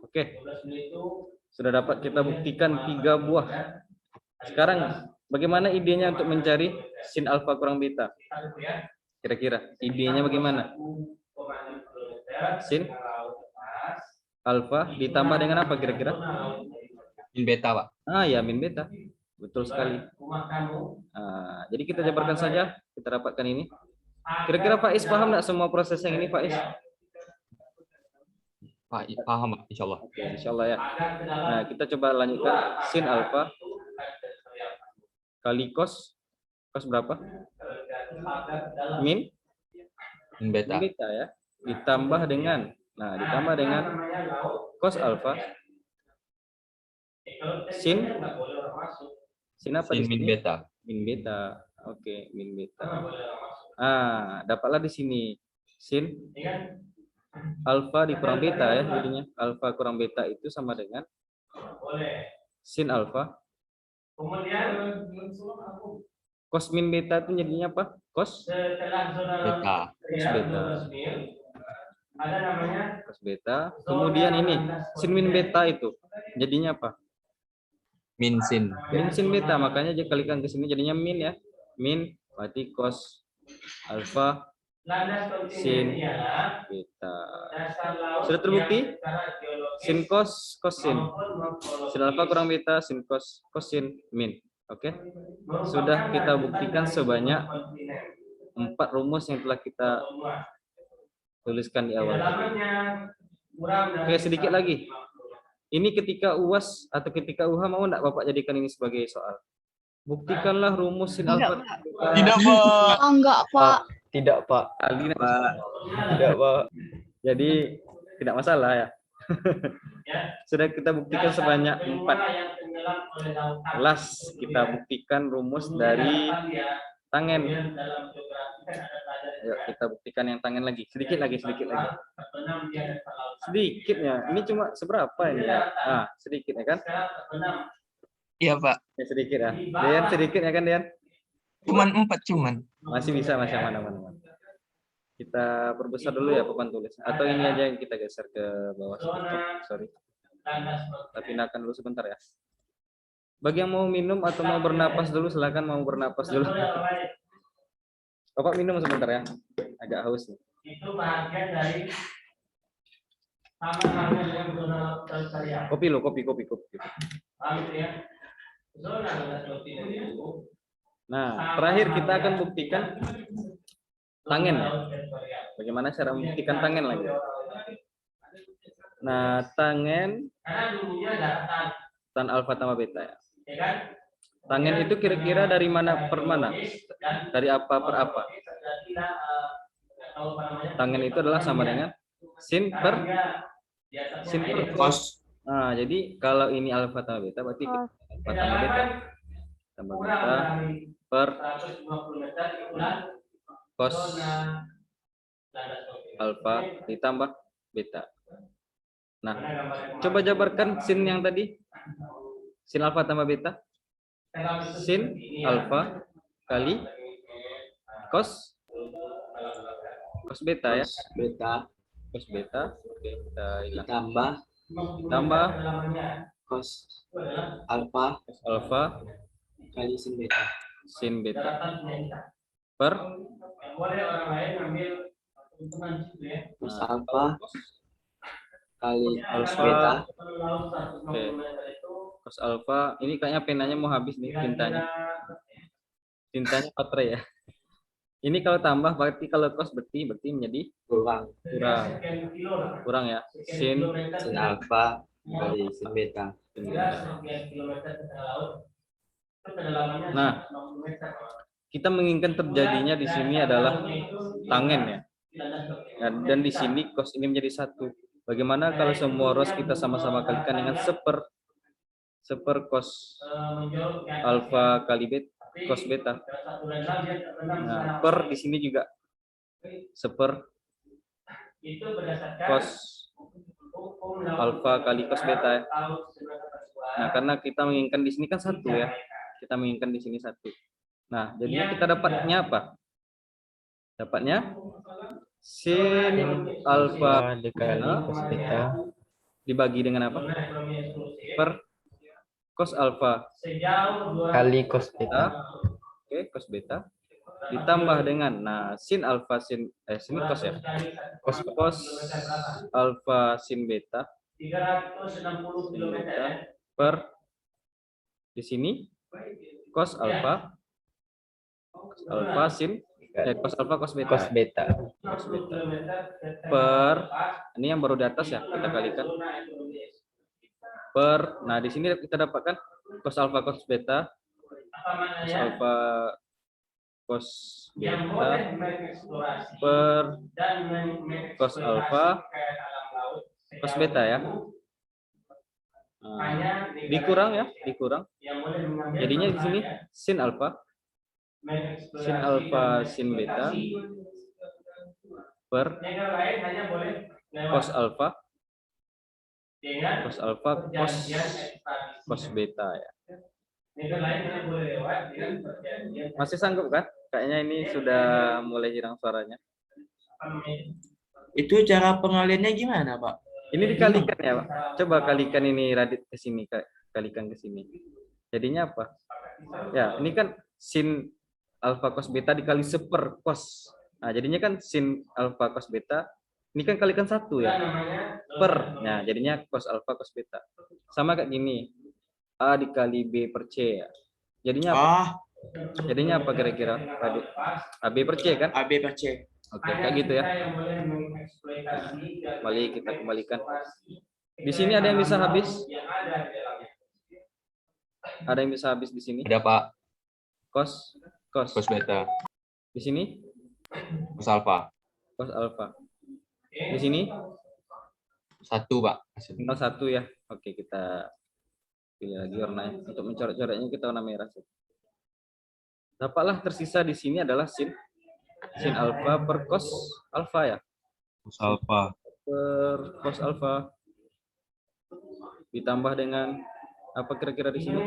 Oke, sudah dapat kita buktikan 3 buah. Sekarang bagaimana idenya untuk mencari sin alfa kurang beta? Kira-kira idenya bagaimana? Sin alfa ditambah dengan apa kira-kira? Sin beta, Pak. Ya, min beta. Betul sekali. Jadi kita jabarkan saja, kita dapatkan ini. Kira-kira Faiz paham nggak semua proses yang ini, Faiz? Pak, paham, Pak, insya Allah. Oke, insya Allah ya. Nah, kita coba lanjutkan. Sin alfa kali cos berapa? Min Beta. beta ya. Ditambah dengan, ditambah dengan cos alfa sin apa Sin di min sini? beta. Min beta. Oke, min beta. Dapatlah di sini sin alfa dikurang beta ya, jadinya alfa kurang beta itu sama dengan sin alfa cos min beta itu jadinya apa? Cos Beta. cos beta. Kemudian ini sin min beta itu jadinya apa? Min sin. Min sin beta, makanya dikalikan ke sini jadinya min ya. Min berarti cos alfa sin beta. Sudah terbukti? Sin cos sin. Sin alfa kurang beta, sin cos sin min. Oke. Sudah kita buktikan sebanyak 4 rumus yang telah kita tuliskan di awal. Oke, sedikit lagi. Ini ketika UAS atau ketika UHA mau enggak Bapak jadikan ini sebagai soal? Buktikanlah rumus sin alfa. Tidak, Pak. Enggak, Pak. Tidak, Pak. Alina. Tidak, Pak. Jadi tidak masalah ya. Sudah kita buktikan sebanyak 4. Last kita buktikan rumus dari tangen. Yuk kita buktikan yang tangen lagi. Sedikit lagi. Sedikitnya. Ini cuma seberapa ini ya? Sedikit ya kan? Iya, Pak. Ya, sedikit ya. Dian sedikit ya kan Dian? Cuman 4 cuman. Masih bisa, masih aman. Kita perbesar dulu ya papan tulis. Atau ini aja yang kita geser ke bawah. Sorry. Kita pindahkan dulu sebentar ya. Bagi yang mau minum atau mau bernapas dulu, silakan mau bernapas dulu. Bapak minum sebentar ya. Agak haus nih. Itu bagian dari sama halnya dengan zona laut syariah. Kopi lo, kopi. Paham itu ya? Zona landas laut itu. Nah, terakhir kita akan buktikan tangen ya. Bagaimana cara membuktikan tangen lagi? Nah, tangen Karena dulunya daratan, tan alfa tambah beta ya. ya kan? Tangen itu kira-kira dari mana per mana? Dari apa per apa? Tangen itu adalah sama dengan sin per Cos. Nah, jadi kalau ini alfa tambah beta berarti Cos. alfa tambah beta tambah beta per 150 meter itulah cos zona landas laut. alfa ditambah beta. Nah, coba jabarkan sin yang tadi. Sin alfa tambah beta. Sin alfa kali cos beta ya. Beta Cos beta. Oke, kita hilang. tambah Tambah cos alfa cos alfa kali sin beta. sin beta per Boleh orang lain ngambil hitungan situ ya. Cos nah, alfa kali cos alfa. beta. Oke. Cos alfa ini kayaknya penanya mau habis nih tintanya. Tintanya baterai ya. Ini kalau tambah berarti kalau cos berarti menjadi Kurang kurang ya. Sin sin alfa kali sin beta. Nah, kita menginginkan terjadinya di sini adalah tangen ya. Dan di sini cos ini menjadi satu. Bagaimana kalau semua ros kita sama-sama kalikan dengan seper cos alfa kali cos beta. Nah, per di sini juga seper cos alfa kali cos beta ya. Nah, karena kita menginginkan di sini kan satu ya. Kita menginginkan di sini satu. Nah, jadinya kita dapatnya apa? Dapatnya sin alfa dikali cos beta dibagi dengan apa? Per cos alfa kali cos beta Oke, cos beta ditambah dengan sin alfa sin cos ya. Cos alfa sin beta 360 km ya. per di sini cos alfa sin cos alfa cos beta. cos beta Cos beta per ini yang baru di atas ya, kita kalikan per di sini kita dapatkan cos alfa cos beta cos alfa cos beta per cos alfa cos beta ya. Dikurang ya, dikurang. Jadinya di sini sin alfa sin beta per cos alfa cos beta ya. Masih sanggup kan? Kayaknya ini sudah mulai hilang suaranya. Itu cara pengaliannya gimana, Pak? Ini dikalikan ya, Pak. Coba kalikan ini Radit ke sini, kalikan ke sini. Jadinya apa? Ya, ini kan sin alfa cos beta dikali seper cos. Nah, jadinya kan sin alfa cos beta. Ini kan kalikan satu ya. Per. Nah, jadinya cos alfa cos beta. Sama kayak gini. A dikali B per C ya. Jadinya apa? Jadinya apa kira-kira? AB per C kan? AB per C. Oke, kayak gitu ya. Kembali kita kembalikan. Di sini ada yang bisa habis? Ada yang bisa habis di sini? Ada, Pak. Cos Cos beta. Di sini Cos alfa. cos alfa. Di sini 1, Pak. tinggal 1 ya. Oke, kita pilih lagi warnanya. Untuk mencoret-coretnya kita warna merah. Dapatlah tersisa di sini adalah sin alfa per cos alfa ya. Cos alfa Per cos alfa ditambah dengan apa kira-kira di sini?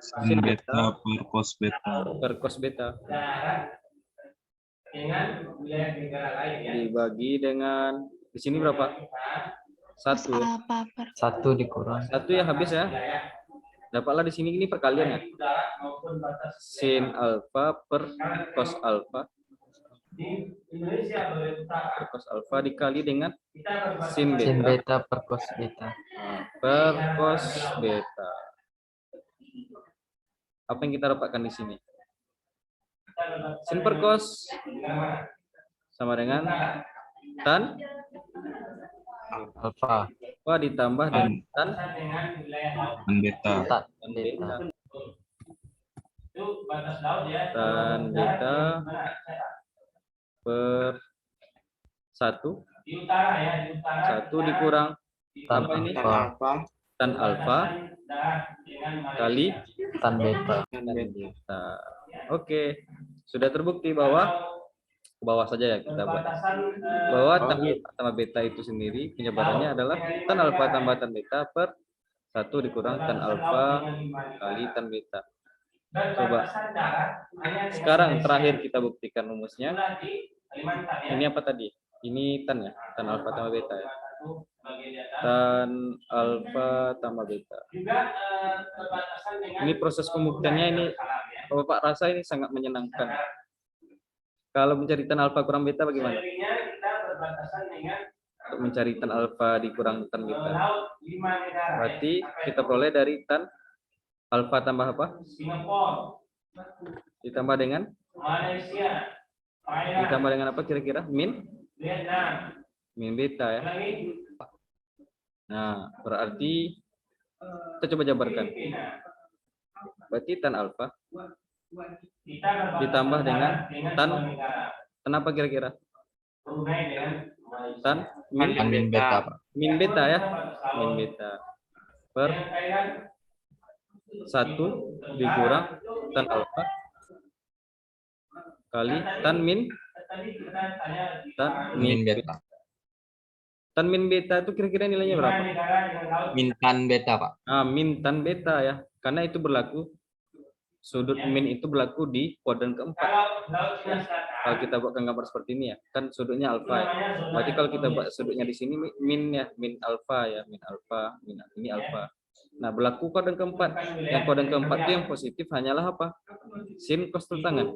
Sin beta per cos beta. per cos beta Dengan wilayah negara lain ya. dibagi dengan di sini berapa? 1 ya. Alfa per 1 dikurang 1 ya habis ya. Dapatlah di sini ini perkalian ya. Sin alfa per cos alfa Di Indonesia bagian utara per cos alfa dikali dengan kita berbatasan sin Sin beta beta per cos beta. per cos beta. Apa yang kita dapatkan di sini? Sin per cos sama dengan tan Alfa. alfa ditambah dengan tan dengan wilayah laut. beta. Tan tan beta. beta. Itu batas laut ya. Tan beta per 1 Di utara ya, di utara. 1 dikurang Tan apa ini? alfa. Alfa Tan alfa kali Tan beta. dan tan beta. beta. Oke, sudah terbukti bahwa ke bawah saja ya kita buat. Bahwa tan alfa tambah beta itu sendiri penyebarannya adalah tan alfa tambah tan beta per 1 dikurang tan alfa kali tan beta. Coba. Sekarang terakhir kita buktikan rumusnya. Ini apa tadi? Ini tan ya, tan alfa tambah beta ya. Tan alfa tambah beta. Ini proses pembuktiannya ini, kalau Bapak rasa ini sangat menyenangkan. Kalau mencari tan alfa kurang beta bagaimana? Untuk mencari tan alfa dikurang tan beta. Berarti kita peroleh dari tan alfa tambah apa? Ditambah dengan? Malaysia, Ditambah dengan apa kira-kira? Min beta ya. Nah, berarti kita coba jabarkan. Berarti tan alfa ditambah dengan tan apa kira-kira? Tan Min beta, Pak. min beta ya. Min beta per 1 dikurang tan alfa kali tan min Min beta. Tan min beta itu kira-kira nilainya berapa? Min tan beta, Pak. Min tan beta ya. Karena itu berlaku, sudut min itu berlaku di kuadran keempat. Kalau kita buat gambar seperti ini ya, kan sudutnya alfa ya. Berarti kalau kita buat sudutnya di sini min ya, min alfa ya, min alfa, ini alfa. Nah, berlaku kuadran keempat. Yang kuadran keempat itu yang positif hanyalah apa? Sin cos tangan.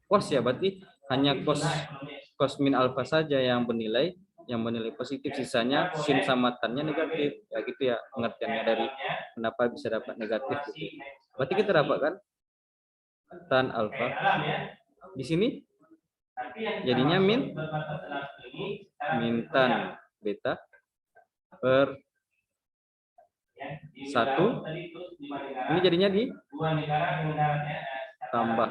Cos ya, berarti hanya cos min alfa saja yang bernilai positif, sisanya sin sama tannya negatif. Ya gitu ya pengertiannya dari kenapa bisa dapat negatif gitu. Berarti kita dapatkan tan alfa di sini jadinya min tan beta per 1. Ini jadinya di tambah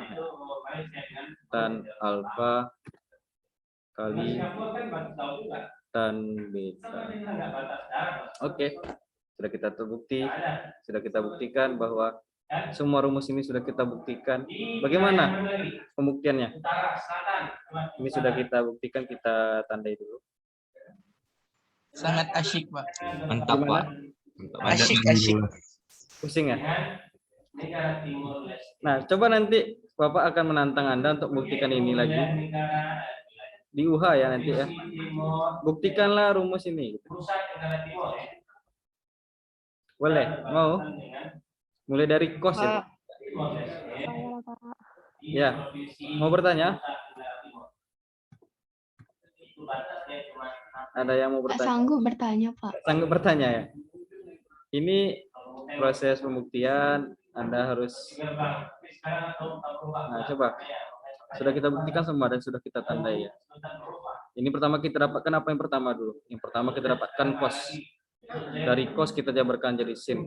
tan alfa kali tan beta. Oke, sudah kita buktikan bahwa semua rumus ini sudah kita buktikan. Bagaimana pembuktiannya? Ini sudah kita buktikan, kita tandai dulu. Sangat asyik, Pak. Mantap, Gimana? Pak. Mantap. Ada Asyik, yang asyik. dulu. Pusing ya? Nah, coba nanti Bapak akan menantang Anda untuk buktikan ini lagi di UH ya nanti ya. Buktikanlah rumus ini. Boleh? Mau? Mulai dari cos ya? Ya. Mau bertanya? Ada yang mau Nggak bertanya? sanggup bertanya, Pak. Sanggup bertanya ya? Ini proses pembuktian, Anda harus. Nah, coba. Sudah kita buktikan semua dan sudah kita tandai ya. Ini pertama kita dapatkan apa yang pertama dulu? Yang pertama kita dapatkan cos. Dari cos kita jabarkan jadi sin.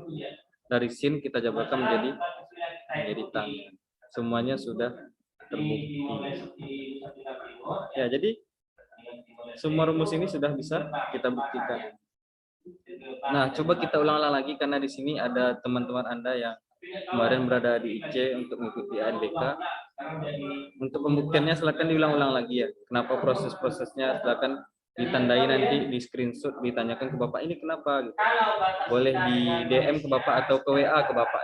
Dari sin kita jabarkan menjadi tan. Semuanya sudah terbukti. Ya, jadi semua rumus ini sudah bisa kita buktikan. Nah, coba kita ulang-ulang lagi karena di sini ada teman-teman Anda yang kemarin berada di IC untuk mengikuti ANBK. Untuk pembuktiannya silakan diulang-ulang lagi ya. Kenapa proses-prosesnya silakan ditandai nanti di screenshot, ditanyakan ke Bapak ini kenapa gitu. Boleh di DM ke Bapak atau ke WA ke Bapak.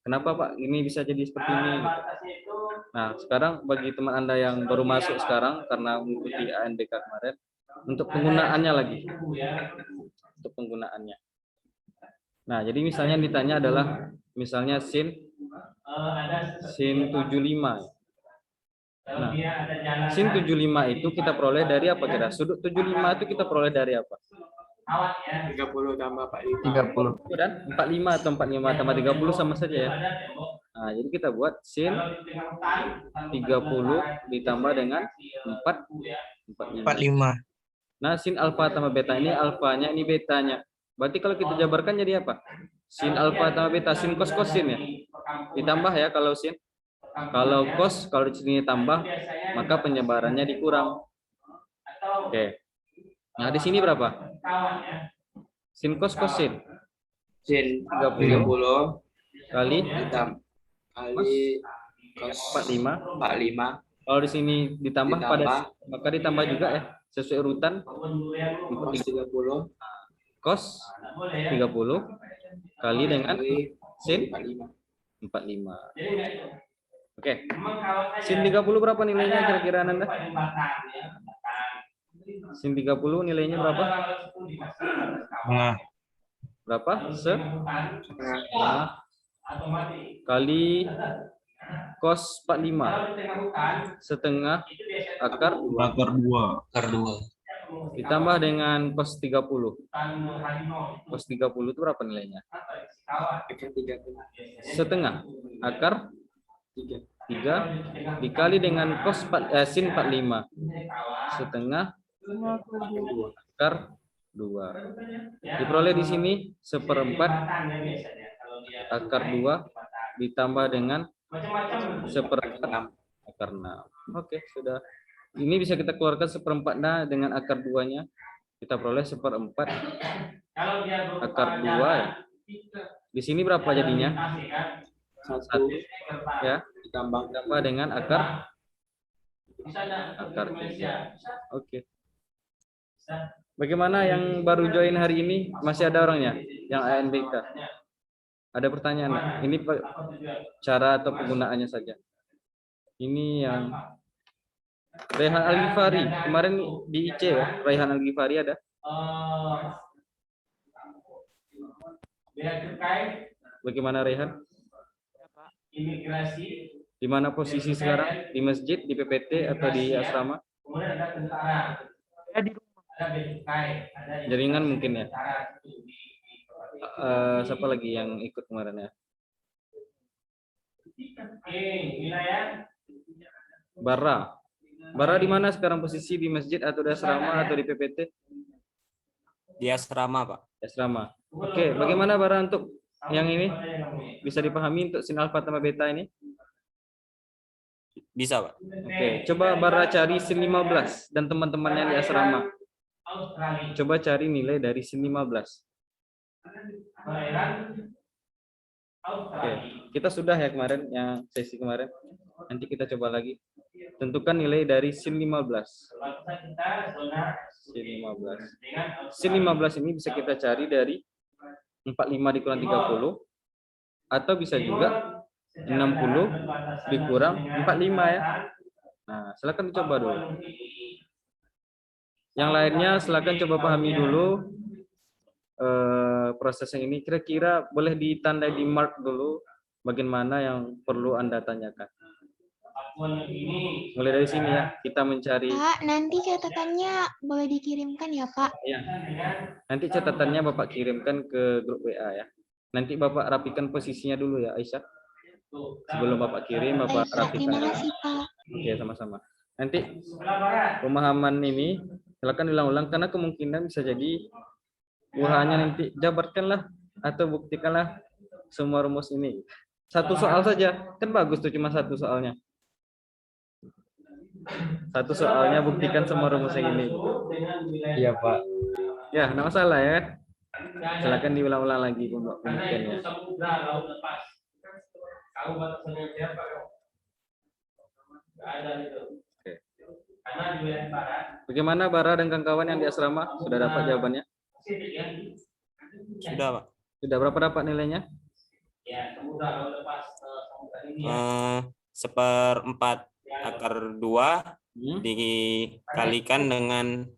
Kenapa Pak ini bisa jadi seperti ini gitu. Nah, sekarang bagi teman Anda yang baru masuk sekarang karena mengikuti ANBK kemarin, untuk penggunaannya lagi. Untuk penggunaannya. Nah, jadi misalnya yang ditanya adalah misalnya sin 75. Kalau Nah, dia ada jalan sin 75 itu kita peroleh dari apa kira? Sudut 75 itu kita peroleh dari apa? awak ya. 30 tambah 45. 30. Dan 45 atau 45 tambah 30 sama saja ya. Nah, jadi kita buat sin Kalau di tengah hutan 30 ditambah dengan 45. 45. Nah, sin alfa tambah beta ini alfanya, ini betanya. Berarti kalau kita jabarkan jadi apa? Sin alfa tambah beta, sin cos sin ya. Ditambah ya kalau sin. Kalau cos, kalau di sini tambah, maka penyebarannya dikurang. Oke. Nah, di sini berapa? Sin cos sin. Sin 30 30 kali kali cos 45. 45 Kalau di sini ditambah pada, Ditambah. maka ditambah juga ya. Sesuai urutan. cos 30 Cos 30 kali dengan kali sin 45. 45. Oke. Sin 30 berapa nilainya kira-kira Nanda? Sin 30 nilainya berapa? Nah, Berapa? Setengah kali cos 45 setengah akar akar 2. Akar 2. ditambah dengan cos 30. Cos 30 itu berapa nilainya? Akar 30. Setengah akar 3. 3 dikali dengan cos sin 45 setengah akar 2. Diperoleh di sini 1/4 akar 2 ditambah dengan 1/4 akar 6. Oke, sudah. Ini bisa kita keluarkan 1/4 dengan akar 2-nya. Kita peroleh 1/4 akar 2 ya. Di sini berapa jadinya? 1 Ya, ditambah dengan akar 3. Oke. Bagaimana yang baru join hari ini? Masih ada orangnya yang ANBK? Ada pertanyaan nggak? Ini cara atau penggunaannya saja. Ini yang Raihan Al-Ghifari kemarin di IC ya. Raihan Al-Ghifari ada. Bagaimana Raihan? Imigrasi. Di mana posisi sekarang? Di masjid, di PPT atau di asrama? Kemudian ada tentara. Ada becukai, ada Jaringan mungkin ya. tentara. Siapa lagi yang ikut kemarin ya? Oke, wilayah Bara. Bara di mana sekarang posisi, di masjid atau di asrama atau di PPT? Di asrama, Pak. Di asrama. Oke, bagaimana Bara untuk yang ini? Bisa dipahami untuk sin alfa tambah beta ini? Bisa, Pak. Oke, coba Bara cari sin 15 dan teman-temannya di asrama. Australia. Coba cari nilai dari sin 15. Oke, kita sudah ya kemarin yang sesi kemarin. Nanti kita coba lagi. Tentukan nilai dari sin 15. Sin 15. Sin 15 ini bisa kita cari dari 45 dikurang 30 atau bisa juga 60 dikurang 45 ya. Nah, silakan dicoba dulu. Yang lainnya silakan coba pahami dulu proses yang ini. Kira-kira boleh ditandai di mark dulu bagaimana yang perlu Anda tanyakan. Mulai dari sini ya, kita mencari. Pak, nanti catatannya boleh dikirimkan ya, Pak? Ya. Nanti catatannya Bapak kirimkan ke grup WA ya. Nanti Bapak rapikan posisinya dulu ya, Aisyah. Sebelum Bapak kirim, Bapak Baik, Pak. rapikan. Terima kasih, Pak. Oke, sama-sama. Nanti pemahaman ini silakan diulang-ulang karena kemungkinan bisa jadi hanya nanti jabarkanlah atau buktikanlah semua rumus ini. Satu soal saja, kan bagus tuh cuma satu soalnya. Satu soalnya buktikan semua rumus yang ini. Iya, Pak. Ya, nggak masalah ya. Silakan diulang-ulang lagi pembuktiannya. Samudra laut lepas. Kamu batasannya siapa? Nggak ada itu. Oke. Karena di wilayah barat. Bagaimana Bara dan kawan-kawan yang di asrama? Sudah dapat jawabannya? Sudah, Pak. Sudah berapa dapat nilainya? Ya, samudra laut lepas. Samudra ini. 1/4 akar 2 dikalikan dengan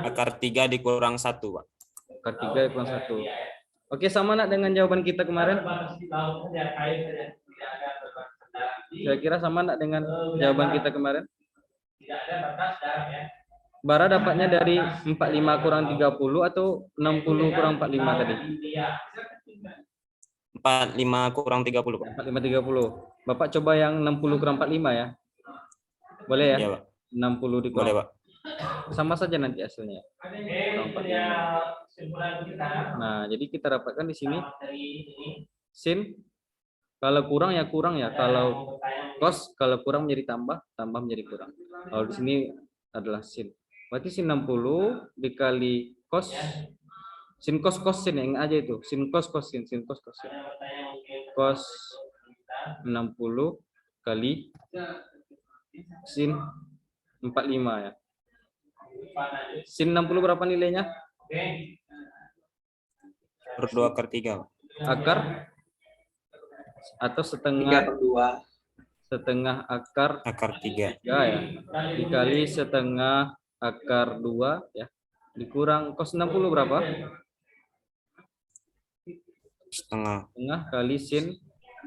akar 3 dikurang 1, Pak. Akar 3 kurang 1. Oke, sama nak dengan jawaban kita kemarin? Batas di laut saja, kayu saja. Tidak ada beban kendaraan. Kira-kira sama enggak dengan jawaban kita kemarin? Tidak ada batas dan ya. Bara dapatnya dari 45 kurang 30 atau 60 kurang 45 tadi? 45 kurang 30, Pak. 45 30. Bapak coba yang 60 kurang 45 ya. Boleh ya? Iya, Pak. 60 Boleh, dikurang. Pak. Sama saja nanti hasilnya. Oke, ya kesimpulan kita. Nah, jadi kita dapatkan di sini Materi ini. sin kalau kurang ya kurang ya. Kalau cos kalau kurang menjadi tambah, tambah menjadi kurang. Kalau di sini adalah sin. Berarti sin 60 dikali cos sin cos cos sin yang aja itu. Sin cos cos sin cos cos sin. Cos 60 kali sin 45 ya. Sin 60 berapa nilainya? Per 2 akar 3. Akar atau 3 setengah per 2. setengah akar Akar 3. 3 ya. Dikali setengah akar 2 ya. Dikurang cos 60 berapa? Setengah. Setengah kali sin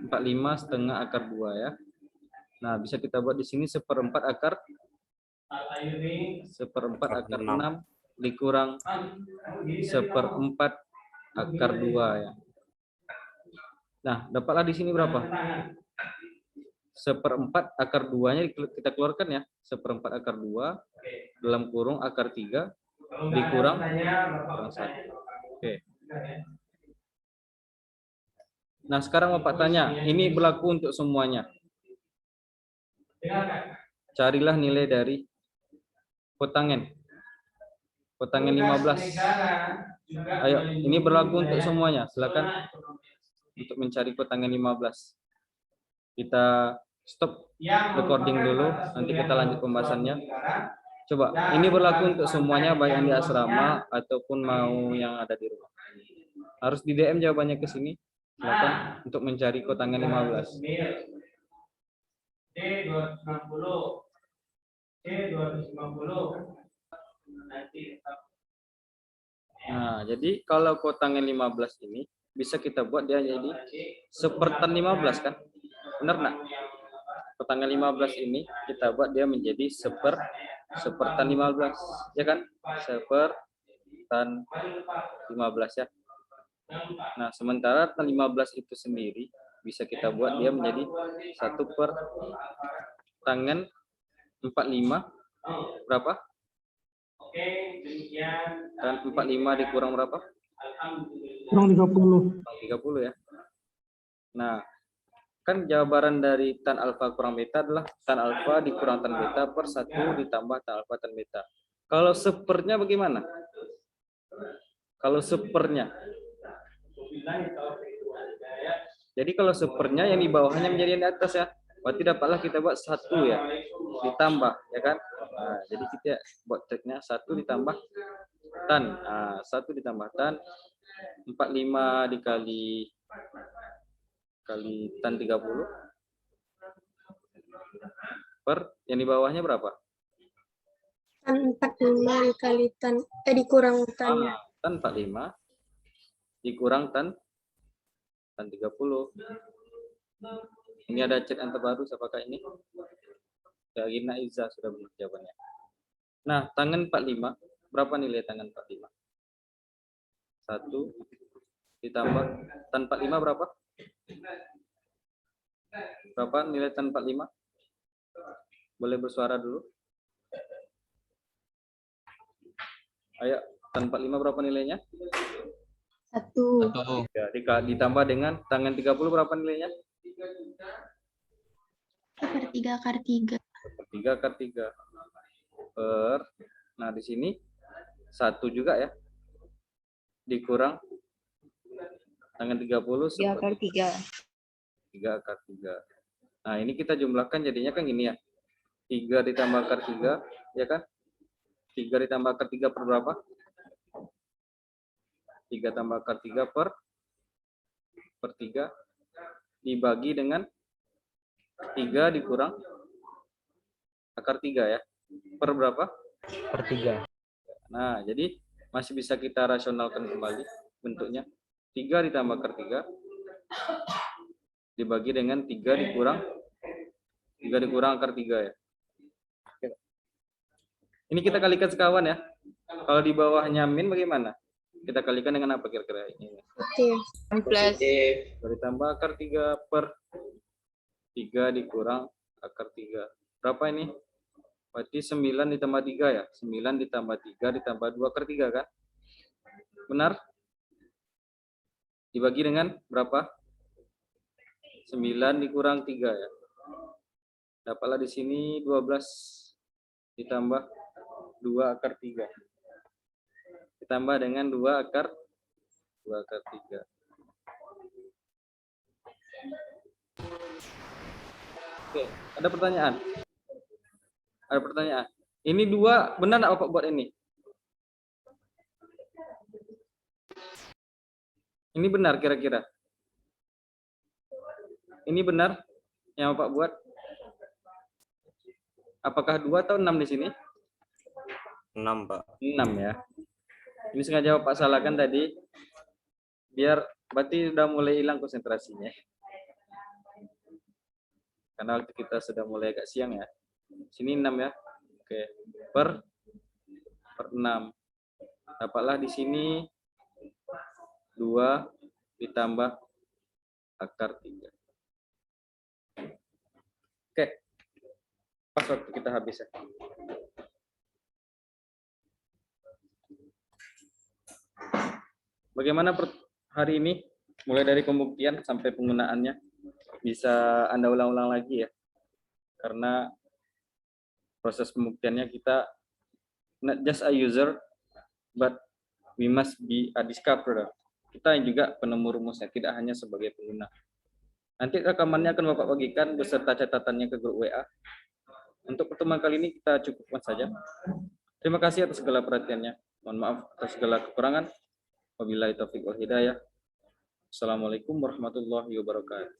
45 setengah akar 2 ya. Nah, bisa kita buat di sini 1/4 akar 1/4 akar 6 dikurang 1/4 akar 2 ya. Nah, dapatlah di sini berapa? 1/4 akar 2-nya kita keluarkan ya. 1/4 akar 2 dalam kurung akar 3 dikurang 1. Oke. Nah, sekarang Bapak tanya, ini berlaku untuk semuanya. Carilah nilai dari kotangen. Kotangen 15. Ayo, ini berlaku untuk semuanya. Silakan untuk mencari kotangen 15. Kita stop recording dulu, nanti kita lanjut pembahasannya. Coba, ini berlaku untuk semuanya, baik yang di asrama ataupun mau yang ada di rumah. Harus di DM jawabannya ke sini. Silakan untuk mencari kotangen 15. D 260. C 250. Nanti Nah, jadi kalau kotangen 15 ini bisa kita buat dia jadi sepertan 15 kan? Benar nggak? Kotangen 15 ini kita buat dia menjadi sepertan 15, ya kan? Sepertan 15 ya. Nah, sementara tan 15 itu sendiri bisa kita buat dia menjadi 1/tangen 45 berapa? Oke, demikian. Dan 45 dikurang berapa? Kurang 30. 30 ya. Nah, kan jawaban dari tan alfa kurang beta adalah tan alfa dikurang tan beta per 1 ditambah tan alfa tan beta. Kalau sepernya bagaimana? Kalau sepernya. Jadi kalau sepernya yang di bawahnya menjadi yang di atas ya. Berarti dapatlah kita buat 1 ya. Ditambah ya kan? Nah, jadi kita buat triknya 1 ditambah tan. Nah, 1 ditambah tan 45 dikali tan 30 per yang di bawahnya berapa? Tan 45 dikali tan, dikurang tan. Tan 45 dikurang tan 30. Ini ada chat yang terbaru, siapakah ini? Ya, Gina Iza sudah benar jawabannya. Nah, tangan 45, berapa nilai tangan 45? 1 ditambah tan 45 berapa? Berapa nilai tan 45? Boleh bersuara dulu. Ayo, tan 45 berapa nilainya? 1. Ya, ditambah dengan tangan 30 berapa nilainya? Sepertiga akar 3. 3 akar 3 per, nah di sini 1 juga ya, dikurang tangan 30 3 akar 3. 3 akar 3. Nah ini kita jumlahkan jadinya kan gini ya, 3 ditambah akar 3 ya kan, 3 ditambah akar 3 per berapa? 3 tambah akar 3 per 3 dibagi dengan 3 dikurang akar 3 ya. Per berapa? Per 3. Nah, jadi masih bisa kita rasionalkan kembali bentuknya. 3 ditambah akar 3 dibagi dengan 3 dikurang 3 dikurang akar 3 ya. Oke. Ini kita kalikan sekawan ya. Kalau di bawahnya min bagaimana? Kita kalikan dengan apa kira-kira ini? Positif. Plus. Ditambah akar 3 per 3 dikurang akar 3. Berapa ini? Berarti 9 ditambah 3 ya? 9 ditambah 3 ditambah 2 akar 3 kan? Benar? Dibagi dengan berapa? 9 dikurang 3 ya. Dapatlah di sini 12 ditambah 2 akar 3. Ditambah dengan 2 akar 3. Oke, ada pertanyaan? Ada pertanyaan? Ini 2 benar enggak Bapak buat ini? Ini benar kira-kira? Ini benar yang Bapak buat? Apakah 2 atau 6 di sini? 6, Pak. 6 ya. Ini sengaja Bapak salahkan tadi. Biar berarti sudah mulai hilang konsentrasinya. Karena waktu kita sudah mulai agak siang ya. Sini 6 ya. Oke. Per 6. Dapatlah di sini 2 ditambah akar 3. Oke. Pas waktu kita habis ya. Bagaimana hari ini? Mulai dari pembuktian sampai penggunaannya. Bisa Anda ulang-ulang lagi ya. Karena proses pembuktiannya kita not just a user, but we must be a discoverer. Kita yang juga penemu rumusnya, tidak hanya sebagai pengguna. Nanti rekamannya akan Bapak bagikan beserta catatannya ke grup WA. Untuk pertemuan kali ini kita cukupkan saja. Terima kasih atas segala perhatiannya. Mohon maaf atas segala kekurangan. Wabillahi taufiq wal hidayah. Assalamualaikum warahmatullahi wabarakatuh.